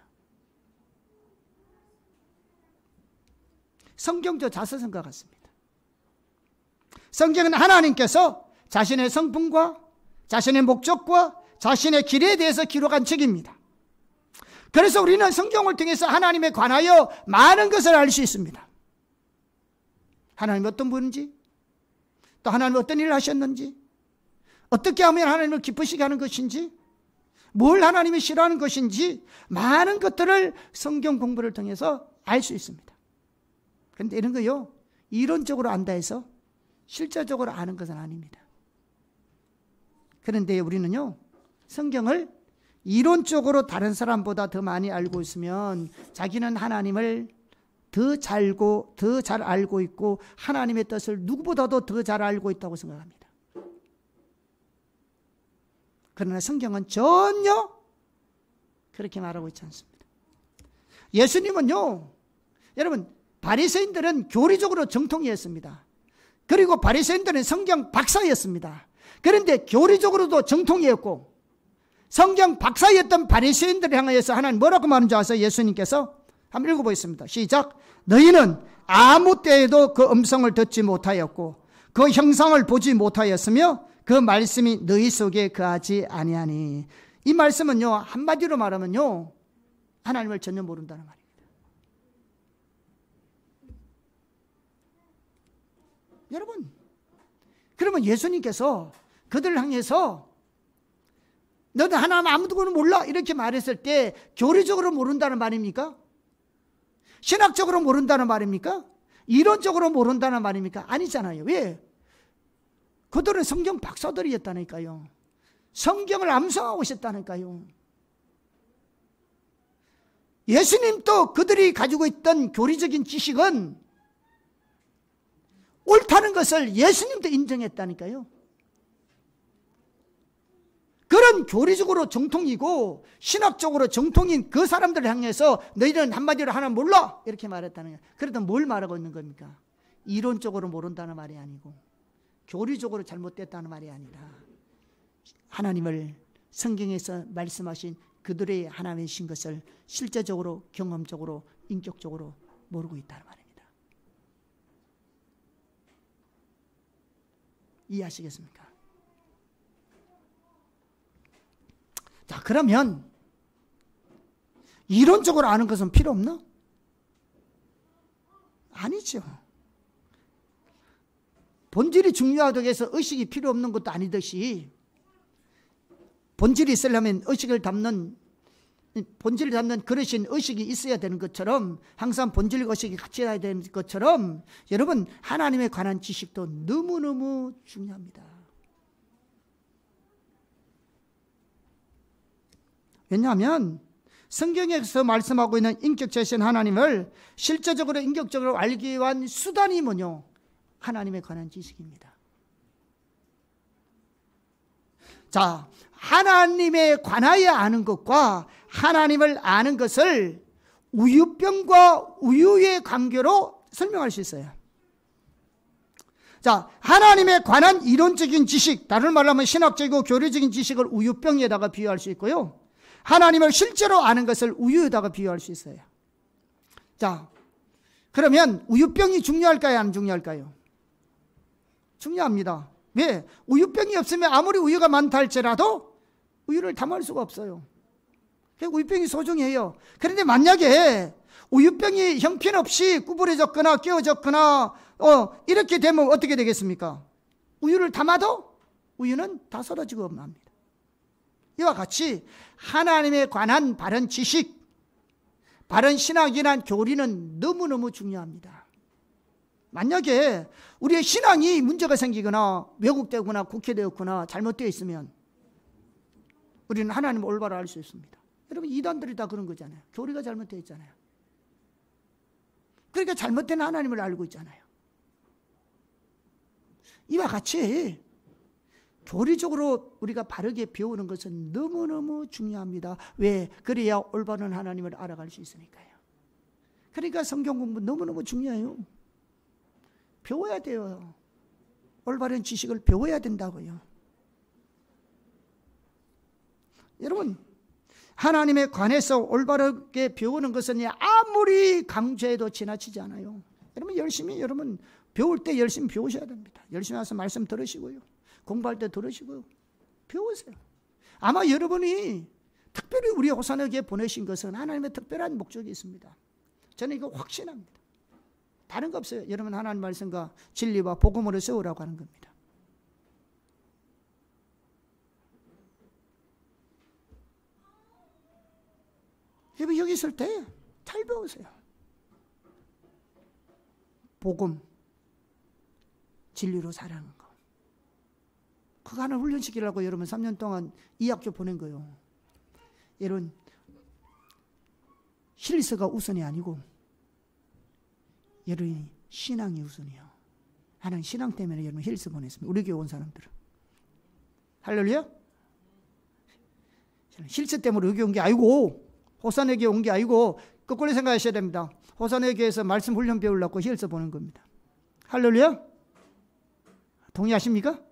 성경도 자서전과 같습니다. 성경은 하나님께서 자신의 성품과 자신의 목적과 자신의 길에 대해서 기록한 책입니다. 그래서 우리는 성경을 통해서 하나님에 관하여 많은 것을 알 수 있습니다. 하나님이 어떤 분인지, 또 하나님이 어떤 일을 하셨는지, 어떻게 하면 하나님을 기쁘시게 하는 것인지, 뭘 하나님이 싫어하는 것인지, 많은 것들을 성경 공부를 통해서 알 수 있습니다. 그런데 이런 거요, 이론적으로 안다 해서 실제적으로 아는 것은 아닙니다. 그런데 우리는요, 성경을 이론적으로 다른 사람보다 더 많이 알고 있으면 자기는 하나님을 더 잘 알고 있고 하나님의 뜻을 누구보다도 더 잘 알고 있다고 생각합니다. 그러나 성경은 전혀 그렇게 말하고 있지 않습니다. 예수님은요, 여러분, 바리새인들은 교리적으로 정통이었습니다. 그리고 바리새인들은 성경 박사였습니다. 그런데 교리적으로도 정통이었고, 성경 박사였던 바리새인들을 향하여서 하나님 뭐라고 말하는 줄 아세요? 예수님께서 한번 읽어보겠습니다. 시작. 너희는 아무 때에도 그 음성을 듣지 못하였고 그 형상을 보지 못하였으며 그 말씀이 너희 속에 거하지 아니하니. 이 말씀은요, 한마디로 말하면요, 하나님을 전혀 모른다는 말입니다. 여러분, 그러면 예수님께서 그들을 향해서 너는 하나님 아무도는 몰라 이렇게 말했을 때 교리적으로 모른다는 말입니까? 신학적으로 모른다는 말입니까? 이론적으로 모른다는 말입니까? 아니잖아요. 왜? 그들은 성경 박사들이었다니까요. 성경을 암송하고 있었다니까요. 예수님도 그들이 가지고 있던 교리적인 지식은 옳다는 것을 예수님도 인정했다니까요. 그런 교리적으로 정통이고 신학적으로 정통인 그 사람들을 향해서 너희는 한마디로 하나 몰라 이렇게 말했다는 거예요. 그래도 뭘 말하고 있는 겁니까? 이론적으로 모른다는 말이 아니고 교리적으로 잘못됐다는 말이 아니라 하나님을 성경에서 말씀하신 그들의 하나님이신 것을 실제적으로 경험적으로 인격적으로 모르고 있다는 말입니다. 이해하시겠습니까? 자, 그러면 이론적으로 아는 것은 필요 없나? 아니죠. 본질이 중요하다고 해서 의식이 필요 없는 것도 아니듯이 본질이 있으려면 의식을 담는 본질을 담는 그릇인 의식이 있어야 되는 것처럼 항상 본질과 의식이 같이 해야 되는 것처럼 여러분 하나님에 관한 지식도 너무너무 중요합니다. 왜냐하면 성경에서 말씀하고 있는 인격체신 하나님을 실제적으로 인격적으로 알기 위한 수단이 뭐냐? 하나님에 관한 지식입니다. 자, 하나님에 관하여 아는 것과 하나님을 아는 것을 우유병과 우유의 관계로 설명할 수 있어요. 자, 하나님에 관한 이론적인 지식, 다른 말로 하면 신학적이고 교리적인 지식을 우유병에다가 비유할 수 있고요. 하나님을 실제로 아는 것을 우유에다가 비유할 수 있어요. 자, 그러면 우유병이 중요할까요? 안 중요할까요? 중요합니다. 왜? 우유병이 없으면 아무리 우유가 많다 할지라도 우유를 담을 수가 없어요. 우유병이 소중해요. 그런데 만약에 우유병이 형편없이 구부러졌거나 끼어졌거나 이렇게 되면 어떻게 되겠습니까? 우유를 담아도 우유는 다 사라지고 맙니다. 이와 같이 하나님에 관한 바른 지식, 바른 신학이란 교리는 너무너무 중요합니다. 만약에 우리의 신앙이 문제가 생기거나 왜곡되거나 국회되었거나 잘못되어 있으면 우리는 하나님을 올바로 알 수 있습니다. 여러분 이단들이 다 그런 거잖아요. 교리가 잘못되어 있잖아요. 그러니까 잘못된 하나님을 알고 있잖아요. 이와 같이 교리적으로 우리가 바르게 배우는 것은 너무너무 중요합니다. 왜? 그래야 올바른 하나님을 알아갈 수 있으니까요. 그러니까 성경 공부 너무너무 중요해요. 배워야 돼요. 올바른 지식을 배워야 된다고요. 여러분 하나님에 관해서 올바르게 배우는 것은 아무리 강조해도 지나치지 않아요. 여러분 배울 때 열심히 배우셔야 됩니다. 열심히 와서 말씀 들으시고요. 공부할 때 들으시고요. 배우세요. 아마 여러분이 특별히 우리 호산에게 보내신 것은 하나님의 특별한 목적이 있습니다. 저는 이거 확신합니다. 다른 거 없어요. 여러분 하나님 말씀과 진리와 복음으로 세우라고 하는 겁니다. 여러분 여기 있을 때 잘 배우세요. 복음, 진리로 살아가는 거. 그거 하나 훈련시키려고 여러분 3년 동안 이 학교 보낸 거예요. 여러분 힐스가 우선이 아니고 여러분이 신앙이 우선이에요. 하나님 신앙 때문에 여러분 힐스 보냈습니다. 우리 교회 온 사람들은. 할렐루야? 힐스 때문에 여기 온 게 아니고 호산에게 온 게 아니고 거꾸로 생각하셔야 됩니다. 호산에게에서 말씀 훈련 배우려고 힐스 보는 겁니다. 할렐루야? 동의하십니까?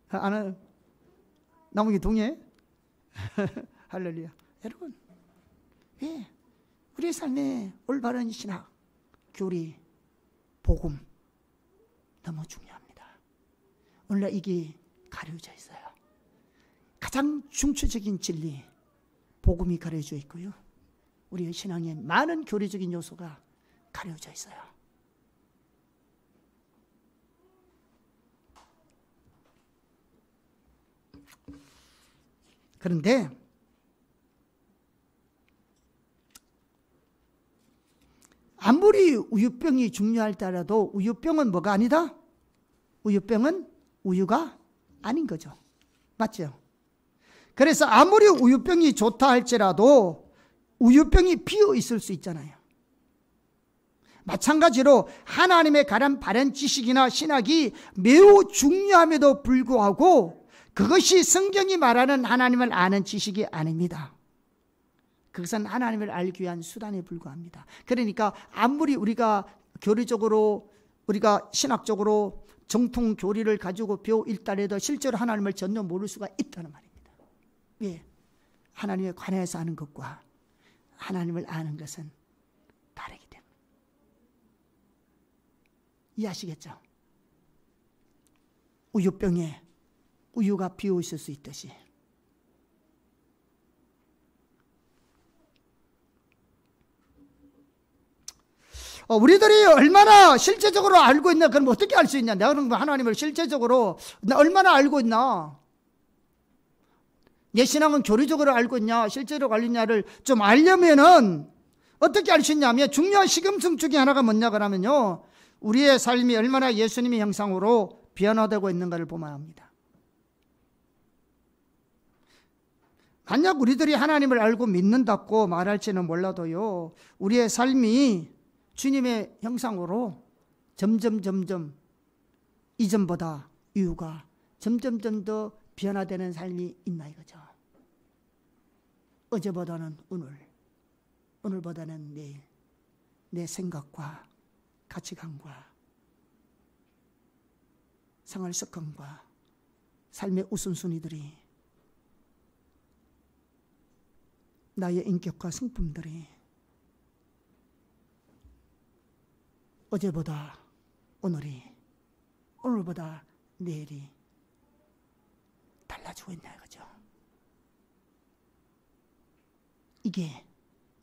안 나무기 동의해? 할렐루야. 여러분, 예, 우리의 삶에 올바른 신학, 교리, 복음 너무 중요합니다. 오늘날 이게 가려져 있어요. 가장 중추적인 진리, 복음이 가려져 있고요. 우리의 신앙에 많은 교리적인 요소가 가려져 있어요. 그런데 아무리 우유병이 중요할지라도 우유병은 뭐가 아니다? 우유병은 우유가 아닌 거죠. 맞죠? 그래서 아무리 우유병이 좋다 할지라도 우유병이 비어 있을 수 있잖아요. 마찬가지로 하나님에 관한 바른 지식이나 신학이 매우 중요함에도 불구하고 그것이 성경이 말하는 하나님을 아는 지식이 아닙니다. 그것은 하나님을 알기 위한 수단에 불과합니다. 그러니까 아무리 우리가 교리적으로 우리가 신학적으로 정통 교리를 가지고 배워 있다래도 실제로 하나님을 전혀 모를 수가 있다는 말입니다. 왜? 하나님에 관해서 아는 것과 하나님을 아는 것은 다르기 때문에. 이해하시겠죠? 우유병에 우유가 비어 있을 수 있듯이 우리들이 얼마나 실제적으로 알고 있나? 그럼 어떻게 알 수 있냐? 내가 그럼 하나님을 실제적으로 얼마나 알고 있나? 내 신앙은 교리적으로 알고 있냐? 실제로 알느냐를 좀 알려면은 어떻게 알 수 있냐면 중요한 시금층 중에 하나가 뭐냐 그러면요, 우리의 삶이 얼마나 예수님의 형상으로 변화되고 있는가를 보면 합니다. 만약 우리들이 하나님을 알고 믿는다고 말할지는 몰라도요, 우리의 삶이 주님의 형상으로 점점 이전보다 이유가 점점 더 변화되는 삶이 있나 이거죠. 어제보다는 오늘, 오늘보다는 내일, 내 생각과 가치관과 생활 습관과 삶의 우선순위들이, 나의 인격과 성품들이 어제보다 오늘이, 오늘보다 내일이 달라지고 있냐 이거죠. 이게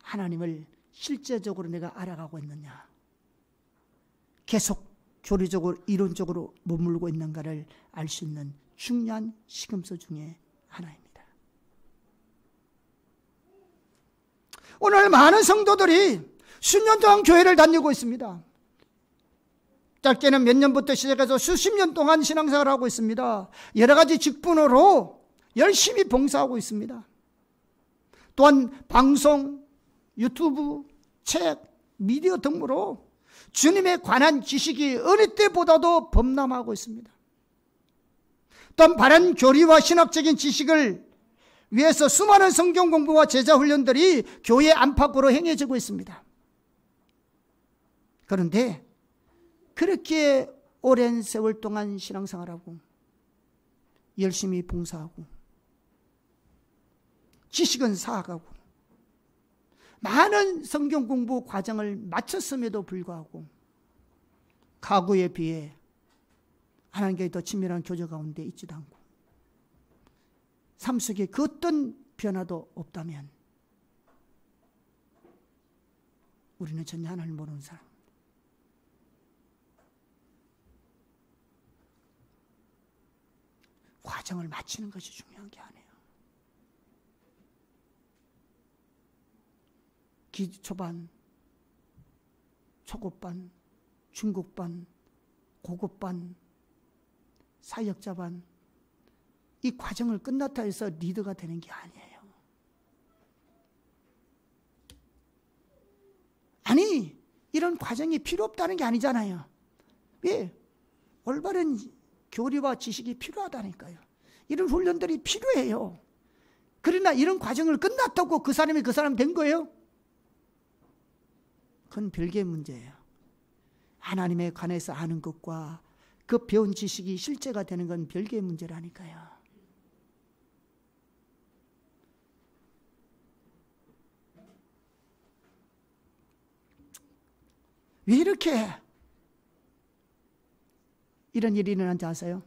하나님을 실제적으로 내가 알아가고 있느냐, 계속 교리적으로 이론적으로 머물고 있는가를 알 수 있는 중요한 시금서 중에 하나입니다. 오늘 많은 성도들이 수년 동안 교회를 다니고 있습니다. 짧게는 몇 년부터 시작해서 수십 년 동안 신앙생활을 하고 있습니다. 여러 가지 직분으로 열심히 봉사하고 있습니다. 또한 방송, 유튜브, 책, 미디어 등으로 주님에 관한 지식이 어느 때보다도 범람하고 있습니다. 또한 바른 교리와 신학적인 지식을 위해서 수많은 성경 공부와 제자 훈련들이 교회 안팎으로 행해지고 있습니다. 그런데 그렇게 오랜 세월 동안 신앙생활하고 열심히 봉사하고 지식은 쌓아가고 많은 성경 공부 과정을 마쳤음에도 불구하고 과거에 비해 하나님께 더 친밀한 교제 가운데 있지도 않고 삶 속에 그 어떤 변화도 없다면 우리는 전혀 하나님을 모르는 사람. 과정을 마치는 것이 중요한 게 아니에요. 기초반, 초급반, 중급반, 고급반, 사역자반, 이 과정을 끝났다 해서 리더가 되는 게 아니에요. 아니, 이런 과정이 필요 없다는 게 아니잖아요. 왜? 올바른 교리와 지식이 필요하다니까요. 이런 훈련들이 필요해요. 그러나 이런 과정을 끝났다고 그 사람이 그 사람 된 거예요? 그건 별개의 문제예요. 하나님에 관해서 아는 것과 그 배운 지식이 실제가 되는 건 별개의 문제라니까요. 왜 이렇게 이런 일이 일어난지 아세요?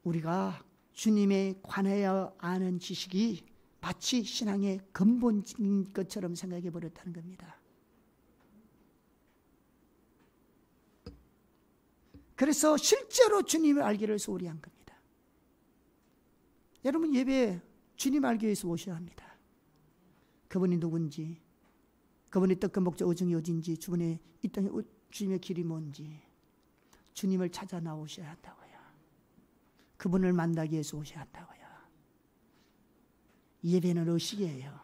우리가 주님에 관하여 아는 지식이 마치 신앙의 근본인 것처럼 생각해 버렸다는 겁니다. 그래서 실제로 주님을 알기를 소홀히 한 겁니다. 여러분, 예배에 주님 알기 위해서 오셔야 합니다. 그분이 누군지, 그분이 뜻과 목적 오정이 어딘지, 주분의 이 땅에 주님의 길이 뭔지 주님을 찾아 나오셔야 한다고요. 그분을 만나기 위해서 오셔야 한다고요. 예배는 의식이에요.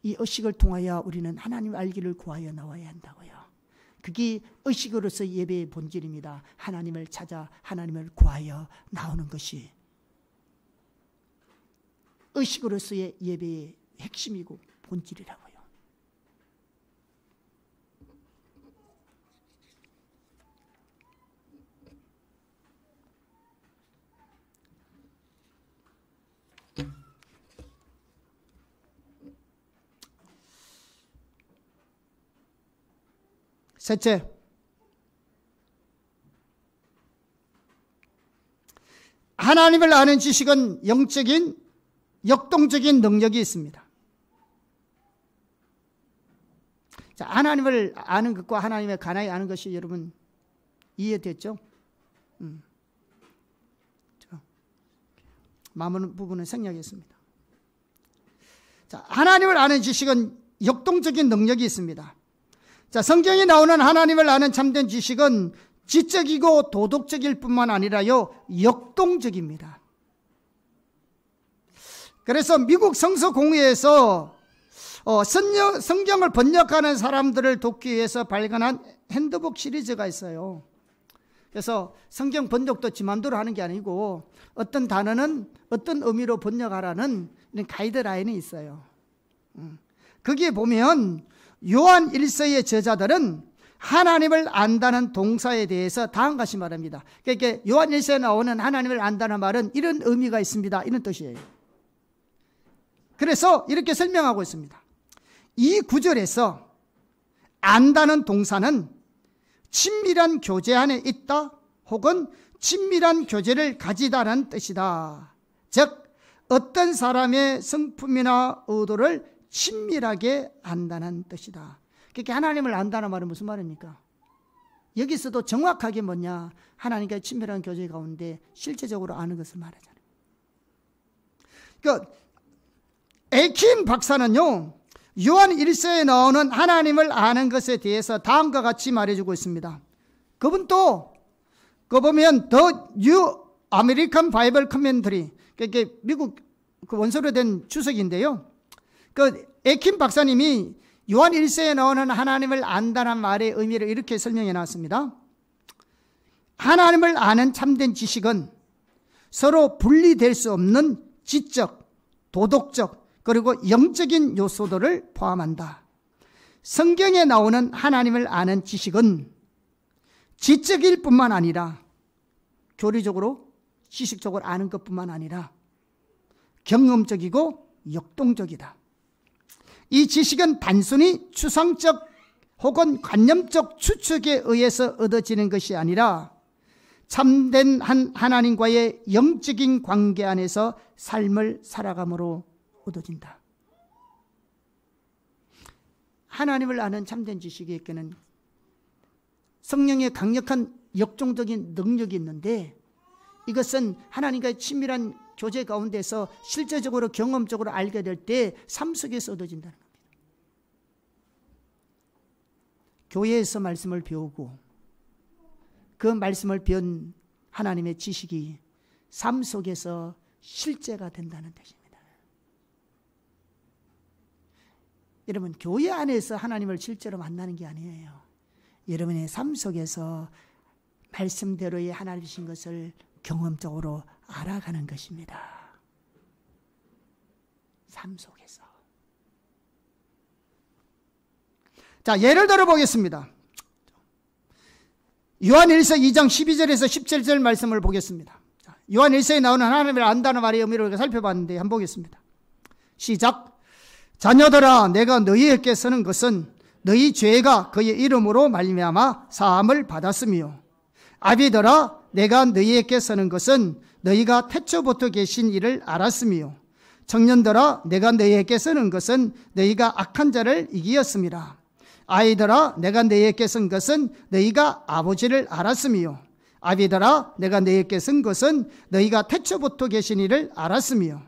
이 의식을 통하여 우리는 하나님 알기를 구하여 나와야 한다고요. 그게 의식으로서 예배의 본질입니다. 하나님을 찾아 하나님을 구하여 나오는 것이 의식으로서의 예배의 핵심이고 본질이라고요. 셋째, 하나님을 아는 지식은 영적인, 역동적인 능력이 있습니다. 자, 하나님을 아는 것과 하나님의 가나이 아는 것이 여러분 이해됐죠? 마무리 부분은 생략했습니다. 자, 하나님을 아는 지식은 역동적인 능력이 있습니다. 자, 성경에 나오는 하나님을 아는 참된 지식은 지적이고 도덕적일 뿐만 아니라요, 역동적입니다. 그래서 미국 성서공회에서 성경을 번역하는 사람들을 돕기 위해서 발간한 핸드북 시리즈가 있어요. 그래서 성경 번역도 지 맘대로 하는 게 아니고 어떤 단어는 어떤 의미로 번역하라는 이런 가이드라인이 있어요. 거기에 보면 요한 1서의 저자들은 하나님을 안다는 동사에 대해서 다음과 같이 말합니다. 그러니까 요한 1서에 나오는 하나님을 안다는 말은 이런 의미가 있습니다, 이런 뜻이에요. 그래서 이렇게 설명하고 있습니다. 이 구절에서 안다는 동사는 친밀한 교제 안에 있다 혹은 친밀한 교제를 가지다라는 뜻이다. 즉 어떤 사람의 성품이나 의도를 친밀하게 안다는 뜻이다. 그러니까 하나님을 안다는 말은 무슨 말입니까? 여기서도 정확하게 뭐냐, 하나님과의 친밀한 교제 가운데 실제적으로 아는 것을 말하잖아요. 그러니까 에킴 박사는요, 요한 1서에 나오는 하나님을 아는 것에 대해서 다음과 같이 말해주고 있습니다. 그분도 그거 보면 더 뉴 아메리칸 바이블 커멘터리, 그러니까 미국 그 원서로 된 주석인데요, 그 에킴 박사님이 요한 1서에 나오는 하나님을 안다는 말의 의미를 이렇게 설명해 놨습니다. 하나님을 아는 참된 지식은 서로 분리될 수 없는 지적, 도덕적, 그리고 영적인 요소들을 포함한다. 성경에 나오는 하나님을 아는 지식은 지적일 뿐만 아니라 교리적으로, 지식적으로 아는 것뿐만 아니라 경험적이고 역동적이다. 이 지식은 단순히 추상적 혹은 관념적 추측에 의해서 얻어지는 것이 아니라 참된 하나님과의 영적인 관계 안에서 삶을 살아감으로 얻어진다. 하나님을 아는 참된 지식에 있게는 성령의 강력한 역동적인 능력이 있는데, 이것은 하나님과의 친밀한 교제 가운데서 실제적으로 경험적으로 알게 될 때 삶 속에서 얻어진다는 겁니다. 교회에서 말씀을 배우고 그 말씀을 배운 하나님의 지식이 삶 속에서 실제가 된다는 뜻입니다. 여러분, 교회 안에서 하나님을 실제로 만나는 게 아니에요. 여러분의 삶 속에서 말씀대로의 하나님이신 것을 경험적으로 알아가는 것입니다. 삶 속에서. 자, 예를 들어 보겠습니다. 요한 1서 2장 12절에서 17절 말씀을 보겠습니다. 요한 1서에 나오는 하나님을 안다는 말의 의미를 살펴봤는데 한번 보겠습니다. 시작. 자녀들아, 내가 너희에게 쓰는 것은 너희 죄가 그의 이름으로 말미암아 사함을 받았으며, 아비들아, 내가 너희에게 쓰는 것은 너희가 태초부터 계신 이를 알았으며, 청년들아, 내가 너희에게 쓰는 것은 너희가 악한 자를 이기었습니다. 아이들아, 내가 너희에게 쓴 것은 너희가 아버지를 알았으며, 아비들아, 내가 너희에게 쓴 것은 너희가 태초부터 계신 이를 알았으며,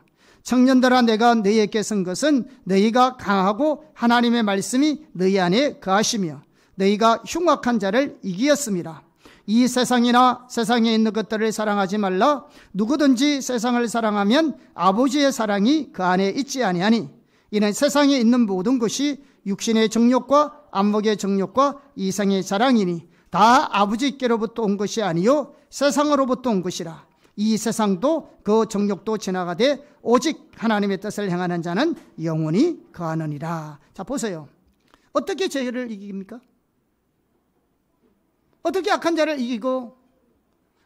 청년들아, 내가 너희에게 쓴 것은 너희가 강하고 하나님의 말씀이 너희 안에 거하시며 너희가 흉악한 자를 이기었습니다. 이 세상이나 세상에 있는 것들을 사랑하지 말라. 누구든지 세상을 사랑하면 아버지의 사랑이 그 안에 있지 아니하니, 이는 세상에 있는 모든 것이 육신의 정욕과 안목의 정욕과 이상의 자랑이니 다 아버지께로부터 온 것이 아니요 세상으로부터 온 것이라. 이 세상도 그 정욕도 지나가되 오직 하나님의 뜻을 행하는 자는 영원히 거하느니라. 자, 보세요. 어떻게 죄를 이깁니까? 어떻게 악한 자를 이기고,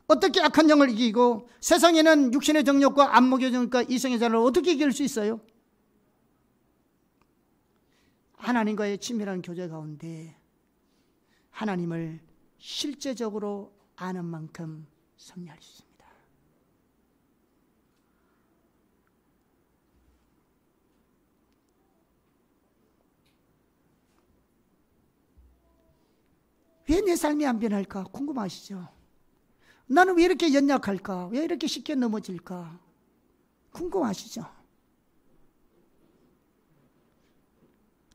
어떻게 악한 영을 이기고, 세상에는 육신의 정욕과 안목의 정욕과 이성의 자랑을 어떻게 이길 수 있어요? 하나님과의 친밀한 교제 가운데 하나님을 실제적으로 아는 만큼 승리할 수 있습니다. 왜 내 삶이 안 변할까? 궁금하시죠? 나는 왜 이렇게 연약할까? 왜 이렇게 쉽게 넘어질까? 궁금하시죠?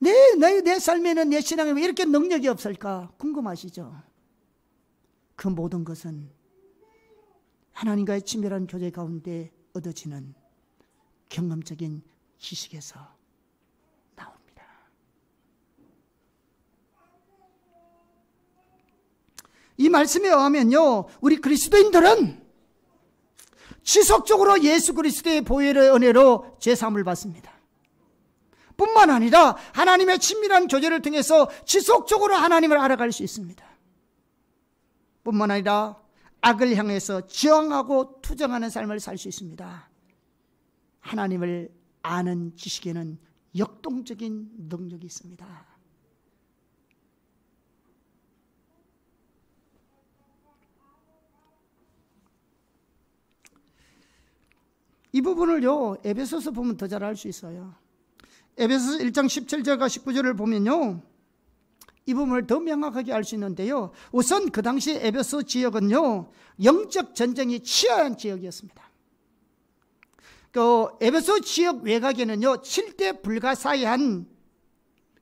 내 삶에는, 내 신앙에 왜 이렇게 능력이 없을까? 궁금하시죠? 그 모든 것은 하나님과의 친밀한 교제 가운데 얻어지는 경험적인 지식에서 나옵니다. 이 말씀에 의하면요, 우리 그리스도인들은 지속적으로 예수 그리스도의 보혈의 은혜로 죄사함을 받습니다. 뿐만 아니라 하나님의 친밀한 교제를 통해서 지속적으로 하나님을 알아갈 수 있습니다. 뿐만 아니라 악을 향해서 저항하고 투정하는 삶을 살 수 있습니다. 하나님을 아는 지식에는 역동적인 능력이 있습니다. 이 부분을요, 에베소서 보면 더 잘 알 수 있어요. 에베소서 1장 17절과 19절을 보면요, 이 부분을 더 명확하게 알 수 있는데요. 우선 그 당시 에베소 지역은요, 영적 전쟁이 치열한 지역이었습니다. 그 에베소 지역 외곽에는요, 7대 불가사의한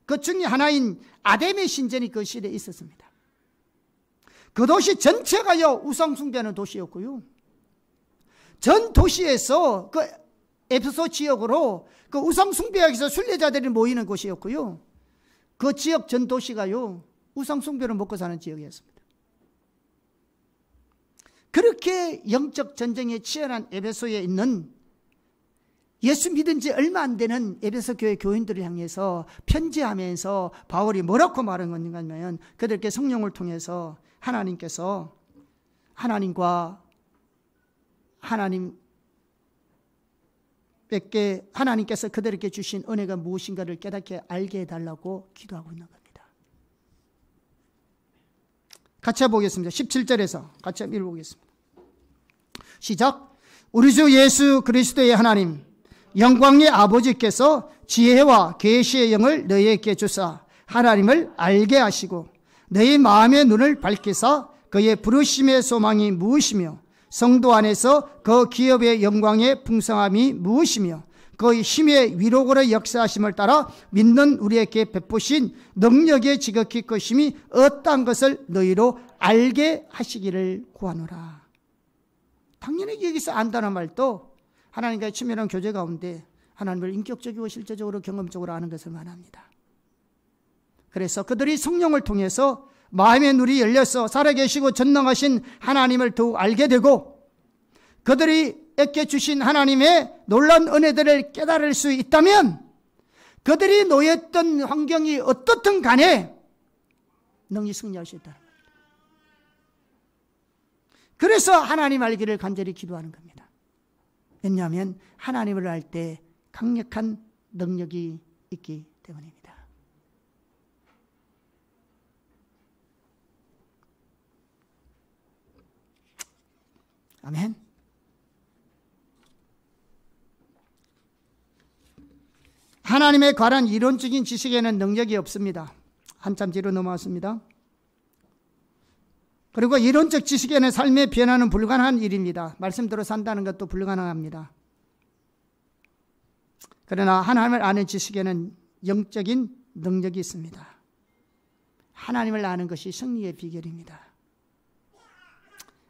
그 중에 하나인 아데미 신전이 그 시대에 있었습니다. 그 도시 전체가요, 우상 숭배하는 도시였고요. 전 도시에서 그 에베소 지역으로 그 우상 숭배하기 위해서 순례자들이 모이는 곳이었고요. 그 지역 전 도시가요, 우상 숭배를 먹고 사는 지역이었습니다. 그렇게 영적 전쟁에 치열한 에베소에 있는 예수 믿은 지 얼마 안 되는 에베소 교회 교인들을 향해서 편지하면서 바울이 뭐라고 말한 건가 하면, 그들께 성령을 통해서 하나님께서 하나님께서 그들에게 주신 은혜가 무엇인가를 깨닫게 알게 해달라고 기도하고 있는 겁니다. 같이 해보겠습니다. 17절에서 같이 한번 읽어보겠습니다. 시작. 우리 주 예수 그리스도의 하나님, 영광의 아버지께서 지혜와 계시의 영을 너희에게 주사 하나님을 알게 하시고 너희 마음의 눈을 밝히사 그의 부르심의 소망이 무엇이며 성도 안에서 그 기업의 영광의 풍성함이 무엇이며 그 힘의 위로고의 역사하심을 따라 믿는 우리에게 베푸신 능력의 지극히 크심이 어떠한 것을 너희로 알게 하시기를 구하노라. 당연히 여기서 안다는 말도 하나님과의 친밀한 교제 가운데 하나님을 인격적이고 실제적으로 경험적으로 아는 것을 말합니다. 그래서 그들이 성령을 통해서 마음의 눈이 열려서 살아계시고 전능하신 하나님을 더욱 알게 되고, 그들이 에게 주신 하나님의 놀라운 은혜들을 깨달을 수 있다면, 그들이 놓였던 환경이 어떻든 간에 능히 승리할 수 있다는 겁니다. 그래서 하나님 알기를 간절히 기도하는 겁니다. 왜냐하면 하나님을 알 때 강력한 능력이 있기 때문입니다. 아멘. 하나님에 관한 이론적인 지식에는 능력이 없습니다. 한참 뒤로 넘어왔습니다. 그리고 이론적 지식에는 삶의 변화는 불가능한 일입니다. 말씀대로 산다는 것도 불가능합니다. 그러나 하나님을 아는 지식에는 영적인 능력이 있습니다. 하나님을 아는 것이 승리의 비결입니다.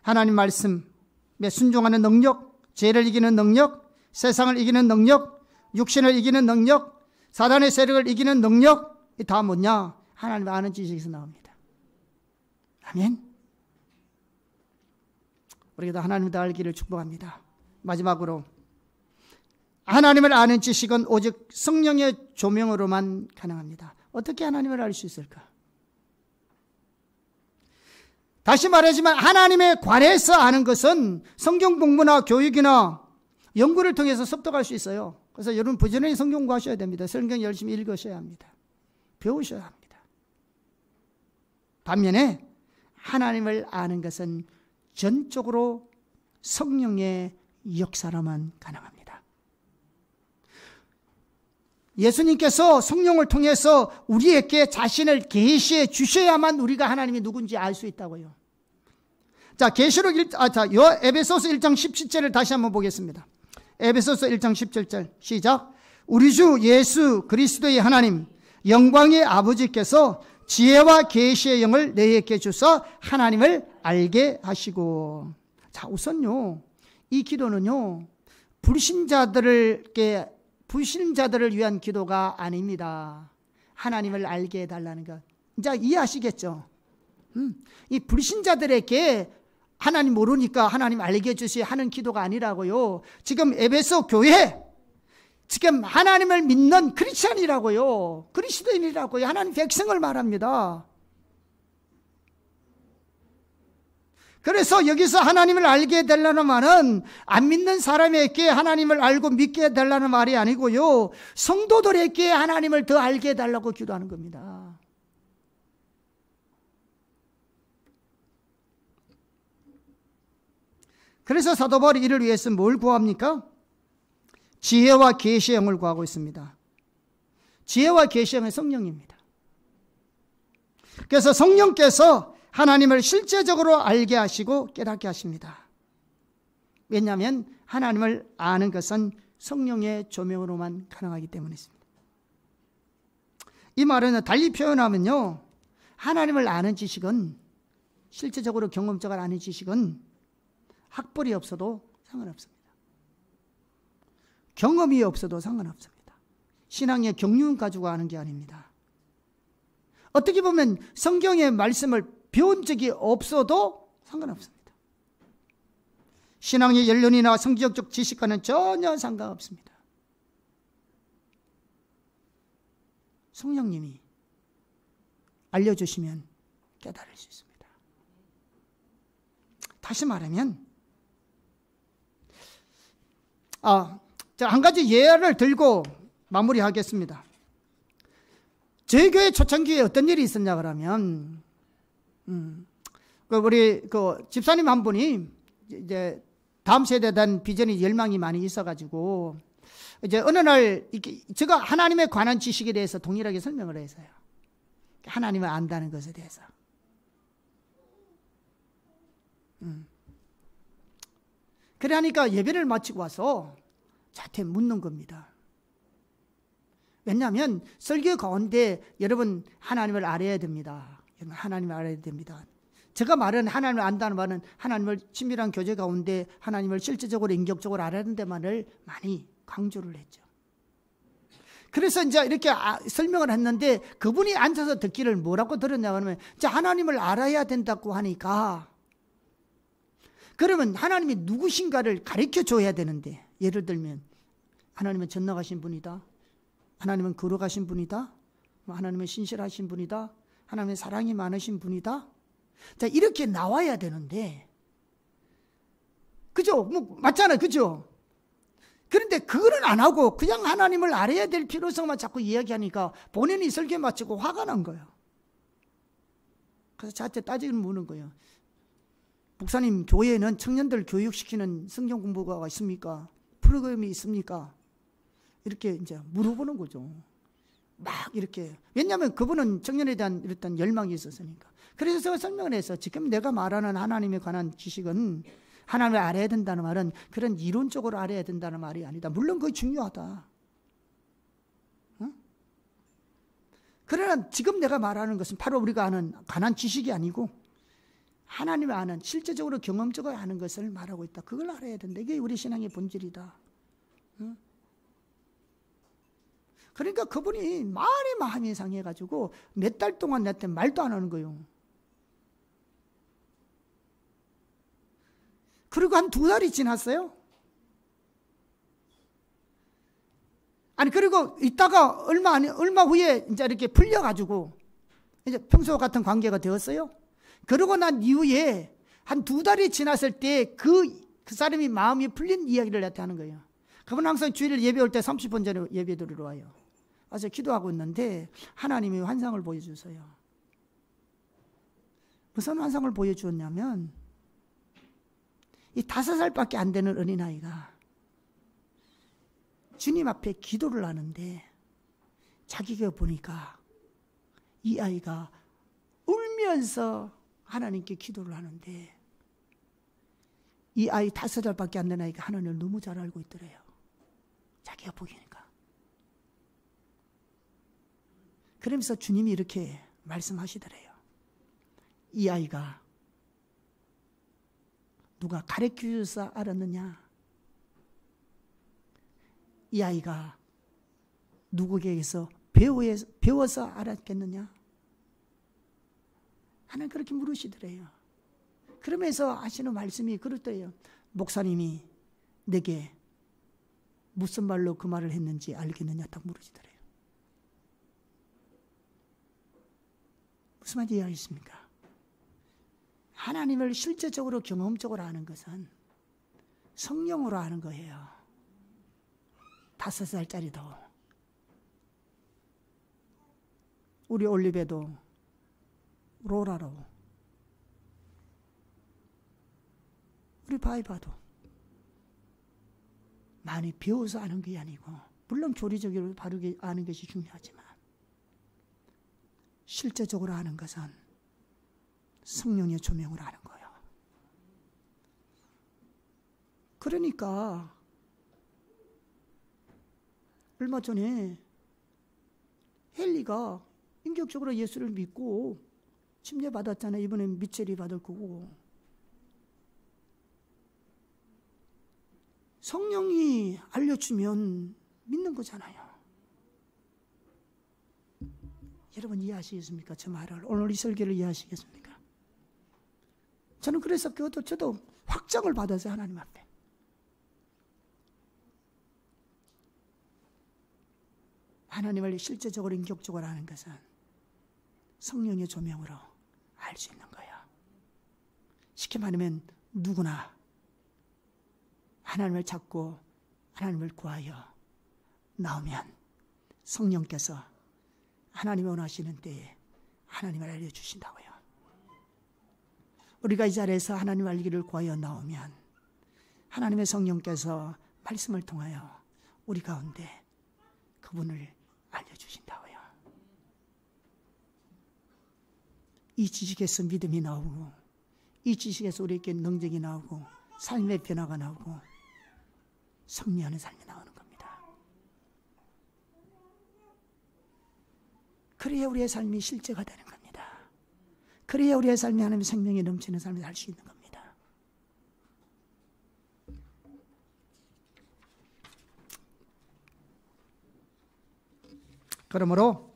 하나님 말씀에 순종하는 능력, 죄를 이기는 능력, 세상을 이기는 능력, 육신을 이기는 능력, 사단의 세력을 이기는 능력, 이 다 뭐냐? 하나님을 아는 지식에서 나옵니다. 아멘. 우리가 하나님을 다 알기를 축복합니다. 마지막으로, 하나님을 아는 지식은 오직 성령의 조명으로만 가능합니다. 어떻게 하나님을 알 수 있을까? 다시 말하지만 하나님에 관해서 아는 것은 성경 공부나 교육이나 연구를 통해서 습득할 수 있어요. 그래서 여러분 부지런히 성경 공부하셔야 됩니다. 성경 열심히 읽으셔야 합니다. 배우셔야 합니다. 반면에 하나님을 아는 것은 전적으로 성령의 역사로만 가능합니다. 예수님께서 성령을 통해서 우리에게 자신을 계시해 주셔야만 우리가 하나님이 누군지 알 수 있다고요. 자, 에베소서 1장 17절을 다시 한번 보겠습니다. 에베소서 1장 17절 시작. 우리 주 예수 그리스도의 하나님 영광의 아버지께서 지혜와 계시의 영을 너희에게 주사 하나님을 알게 하시고. 자, 우선요, 이 기도는요, 불신자들을 위한 기도가 아닙니다. 하나님을 알게 해달라는 것. 이제 이해하시겠죠? 이 불신자들에게 하나님 모르니까 하나님 알게 해주시 하는 기도가 아니라고요. 지금 에베소 교회, 지금 하나님을 믿는 크리스찬이라고요. 그리스도인이라고요. 하나님 백성을 말합니다. 그래서 여기서 하나님을 알게 해달라는 말은 안 믿는 사람에게 하나님을 알고 믿게 해달라는 말이 아니고요. 성도들에게 하나님을 더 알게 해달라고 기도하는 겁니다. 그래서 사도 바울이 이를 위해서 뭘 구합니까? 지혜와 계시의 영을 구하고 있습니다. 지혜와 계시의 영은 성령입니다. 그래서 성령께서 하나님을 실제적으로 알게 하시고 깨닫게 하십니다. 왜냐하면 하나님을 아는 것은 성령의 조명으로만 가능하기 때문이었습니다. 이 말은 달리 표현하면요, 하나님을 아는 지식은, 실제적으로 경험적으로 아는 지식은 학벌이 없어도 상관없습니다. 경험이 없어도 상관없습니다. 신앙의 경륜 가지고 아는 게 아닙니다. 어떻게 보면 성경의 말씀을 배운 적이 없어도 상관없습니다. 신앙의 연륜이나 성경적 지식과는 전혀 상관없습니다. 성령님이 알려주시면 깨달을 수 있습니다. 다시 말하면, 자, 한 가지 예를 들고 마무리하겠습니다. 저희 교회 초창기에 어떤 일이 있었냐 그러면, 우리 집사님 한 분이 이제 다음 세대에 대한 비전이 열망이 많이 있어가지고, 이제 어느 날 제가 하나님에 관한 지식에 대해서 동일하게 설명을 했어요. 하나님을 안다는 것에 대해서. 그래 하니까 예배를 마치고 와서 저한테 묻는 겁니다. 왜냐하면 설교 가운데 여러분 하나님을 알아야 됩니다. 하나님을 알아야 됩니다. 제가 말은 하나님을 안다는 말은 하나님을 친밀한 교제 가운데 하나님을 실제적으로 인격적으로 알아야 된다만을 많이 강조를 했죠. 그래서 이제 이렇게 설명을 했는데 그분이 앉아서 듣기를 뭐라고 들었냐 그러면 이제 하나님을 알아야 된다고 하니까 그러면 하나님이 누구신가를 가르쳐 줘야 되는데, 예를 들면 하나님은 전능하신 분이다, 하나님은 거룩하신 분이다, 하나님은 신실하신 분이다, 하나님은 사랑이 많으신 분이다. 자, 이렇게 나와야 되는데, 그죠? 뭐 맞잖아요, 그죠? 그런데 그거는 안 하고 그냥 하나님을 알아야 될 필요성만 자꾸 이야기하니까 본인이 설교 마치고 화가 난 거예요. 그래서 저한테 따지는 묻는 거예요. 목사님, 교회에는 청년들 교육시키는 성경 공부가 있습니까? 프로그램이 있습니까? 이렇게 이제 물어보는 거죠. 막 이렇게. 왜냐하면 그분은 청년에 대한 이런 열망이 있었으니까. 그래서 제가 설명을 해서 지금 내가 말하는 하나님에 관한 지식은, 하나님을 알아야 된다는 말은 그런 이론적으로 알아야 된다는 말이 아니다. 물론 그게 중요하다. 그러나 지금 내가 말하는 것은 바로 우리가 아는 관한 지식이 아니고 하나님을 아는, 실제적으로 경험적으로 아는 것을 말하고 있다. 그걸 알아야 된다. 이게 우리 신앙의 본질이다. 그러니까 그분이 마음이 상해가지고 몇 달 동안 나한테 말도 안 하는 거예요. 그리고 한 2달이 지났어요. 아니, 그리고 있다가 얼마 후에 이제 이렇게 풀려가지고 이제 평소 같은 관계가 되었어요. 그러고 난 이후에 한 2달이 지났을 때 그 사람이 마음이 풀린 이야기를 나한테 하는 거예요. 그분 항상 주일 예배 올 때 30분 전에 예배 드리러 와요. 와서 기도하고 있는데 하나님이 환상을 보여주세요. 무슨 환상을 보여주었냐면, 이 5살밖에 안 되는 어린아이가 주님 앞에 기도를 하는데 자기가 보니까 이 아이가 울면서 하나님께 기도를 하는데 이 아이 5살밖에 안 된 아이가 하나님을 너무 잘 알고 있더래요. 자기가 보기니까. 그러면서 주님이 이렇게 말씀하시더래요. 이 아이가 누가 가르쳐줘서 알았느냐? 이 아이가 누구에게서 배워서 알았겠느냐? 하나님 그렇게 물으시더래요. 그러면서 하시는 말씀이 그렇대요. 목사님이 내게 무슨 말로 그 말을 했는지 알겠느냐? 딱 물으시더래요. 무슨 말인지 이해하겠습니까? 하나님을 실제적으로 경험적으로 아는 것은 성령으로 아는 거예요. 5살짜리도 우리 올리베도 로라로 우리 바이바도 많이 배워서 아는 게 아니고 물론 교리적으로 바르게 아는 것이 중요하지만 실제적으로 아는 것은 성령의 조명으로 아는 거예요. 그러니까 얼마 전에 헨리가 인격적으로 예수를 믿고 침례받았잖아요. 이번엔 미첼이 받을 거고. 성령이 알려주면 믿는 거잖아요. 여러분 이해하시겠습니까? 저 말을. 오늘 이 설교를 이해하시겠습니까? 저는 그래서 저도 확정을 받았어요. 하나님 앞에. 하나님을 실제적으로 인격적으로 아는 것은 성령의 조명으로 알 수 있는 거예요. 쉽게 말하면 누구나 하나님을 찾고 하나님을 구하여 나오면 성령께서 하나님이 원하시는 때에 하나님을 알려주신다고요. 우리가 이 자리에서 하나님 알기를 구하여 나오면 하나님의 성령께서 말씀을 통하여 우리 가운데 그분을 알려주신다고요. 이 지식에서 믿음이 나오고 이 지식에서 우리에게 능력이 나오고 삶의 변화가 나오고 승리하는 삶이 나오는 겁니다. 그래야 우리의 삶이 실제가 되는 겁니다. 그래야 우리의 삶이 하나님의 생명이 넘치는 삶을 살 수 있는 겁니다. 그러므로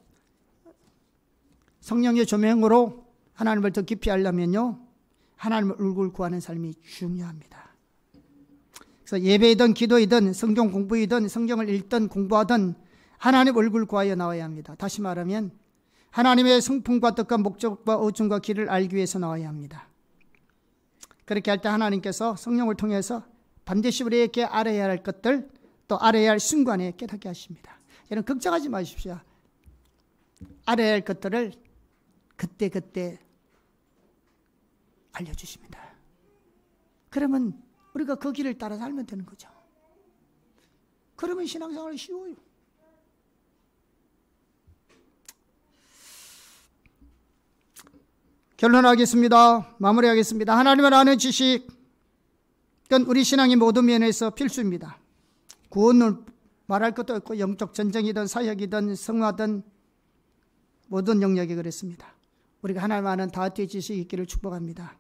성령의 조명으로 하나님을 더 깊이 알려면요, 하나님의 얼굴 구하는 삶이 중요합니다. 그래서 예배이든 기도이든 성경 공부이든 성경을 읽든 공부하든 하나님 얼굴 구하여 나와야 합니다. 다시 말하면 하나님의 성품과 뜻과 목적과 의중과 길을 알기 위해서 나와야 합니다. 그렇게 할 때 하나님께서 성령을 통해서 반드시 우리에게 알아야 할 것들, 또 알아야 할 순간에 깨닫게 하십니다. 여러분 걱정하지 마십시오. 알아야 할 것들을 그때그때 알려주십니다. 그러면 우리가 그 길을 따라 살면 되는 거죠. 그러면 신앙생활이 쉬워요. 결론하겠습니다. 마무리하겠습니다. 하나님을 아는 지식은 우리 신앙의 모든 면에서 필수입니다. 구원을 말할 것도 없고 영적 전쟁이든 사역이든 성화든 모든 영역이 그렇습니다. 우리가 하나님 아는 다윗의 지식이 있기를 축복합니다.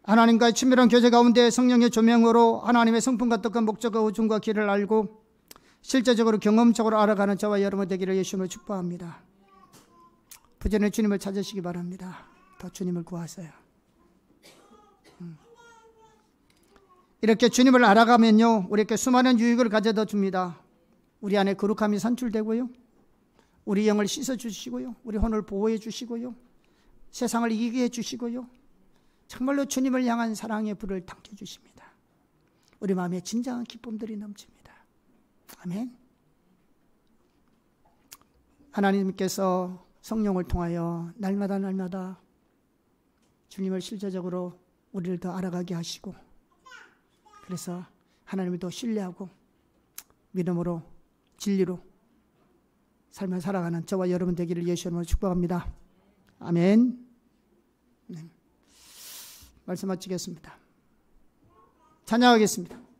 하나님과의 친밀한 교제 가운데 성령의 조명으로 하나님의 성품과 뜻과 목적과 의중과 길을 알고 실제적으로 경험적으로 알아가는 저와 여러분 되기를 예수님을 축복합니다. 부전에 주님을 찾으시기 바랍니다. 더 주님을 구하세요. 이렇게 주님을 알아가면요, 우리에게 수많은 유익을 가져다 줍니다. 우리 안에 거룩함이 산출되고요, 우리 영을 씻어주시고요, 우리 혼을 보호해 주시고요, 세상을 이기게 해주시고요, 정말로 주님을 향한 사랑의 불을 당겨주십니다. 우리 마음에 진정한 기쁨들이 넘칩니다. 아멘. 하나님께서 성령을 통하여 날마다 주님을 실제적으로 우리를 더 알아가게 하시고, 그래서 하나님을 더 신뢰하고 믿음으로 진리로 삶을 살아가는 저와 여러분 되기를 예수 이름으로 축복합니다. 아멘. 네. 말씀 마치겠습니다. 찬양하겠습니다.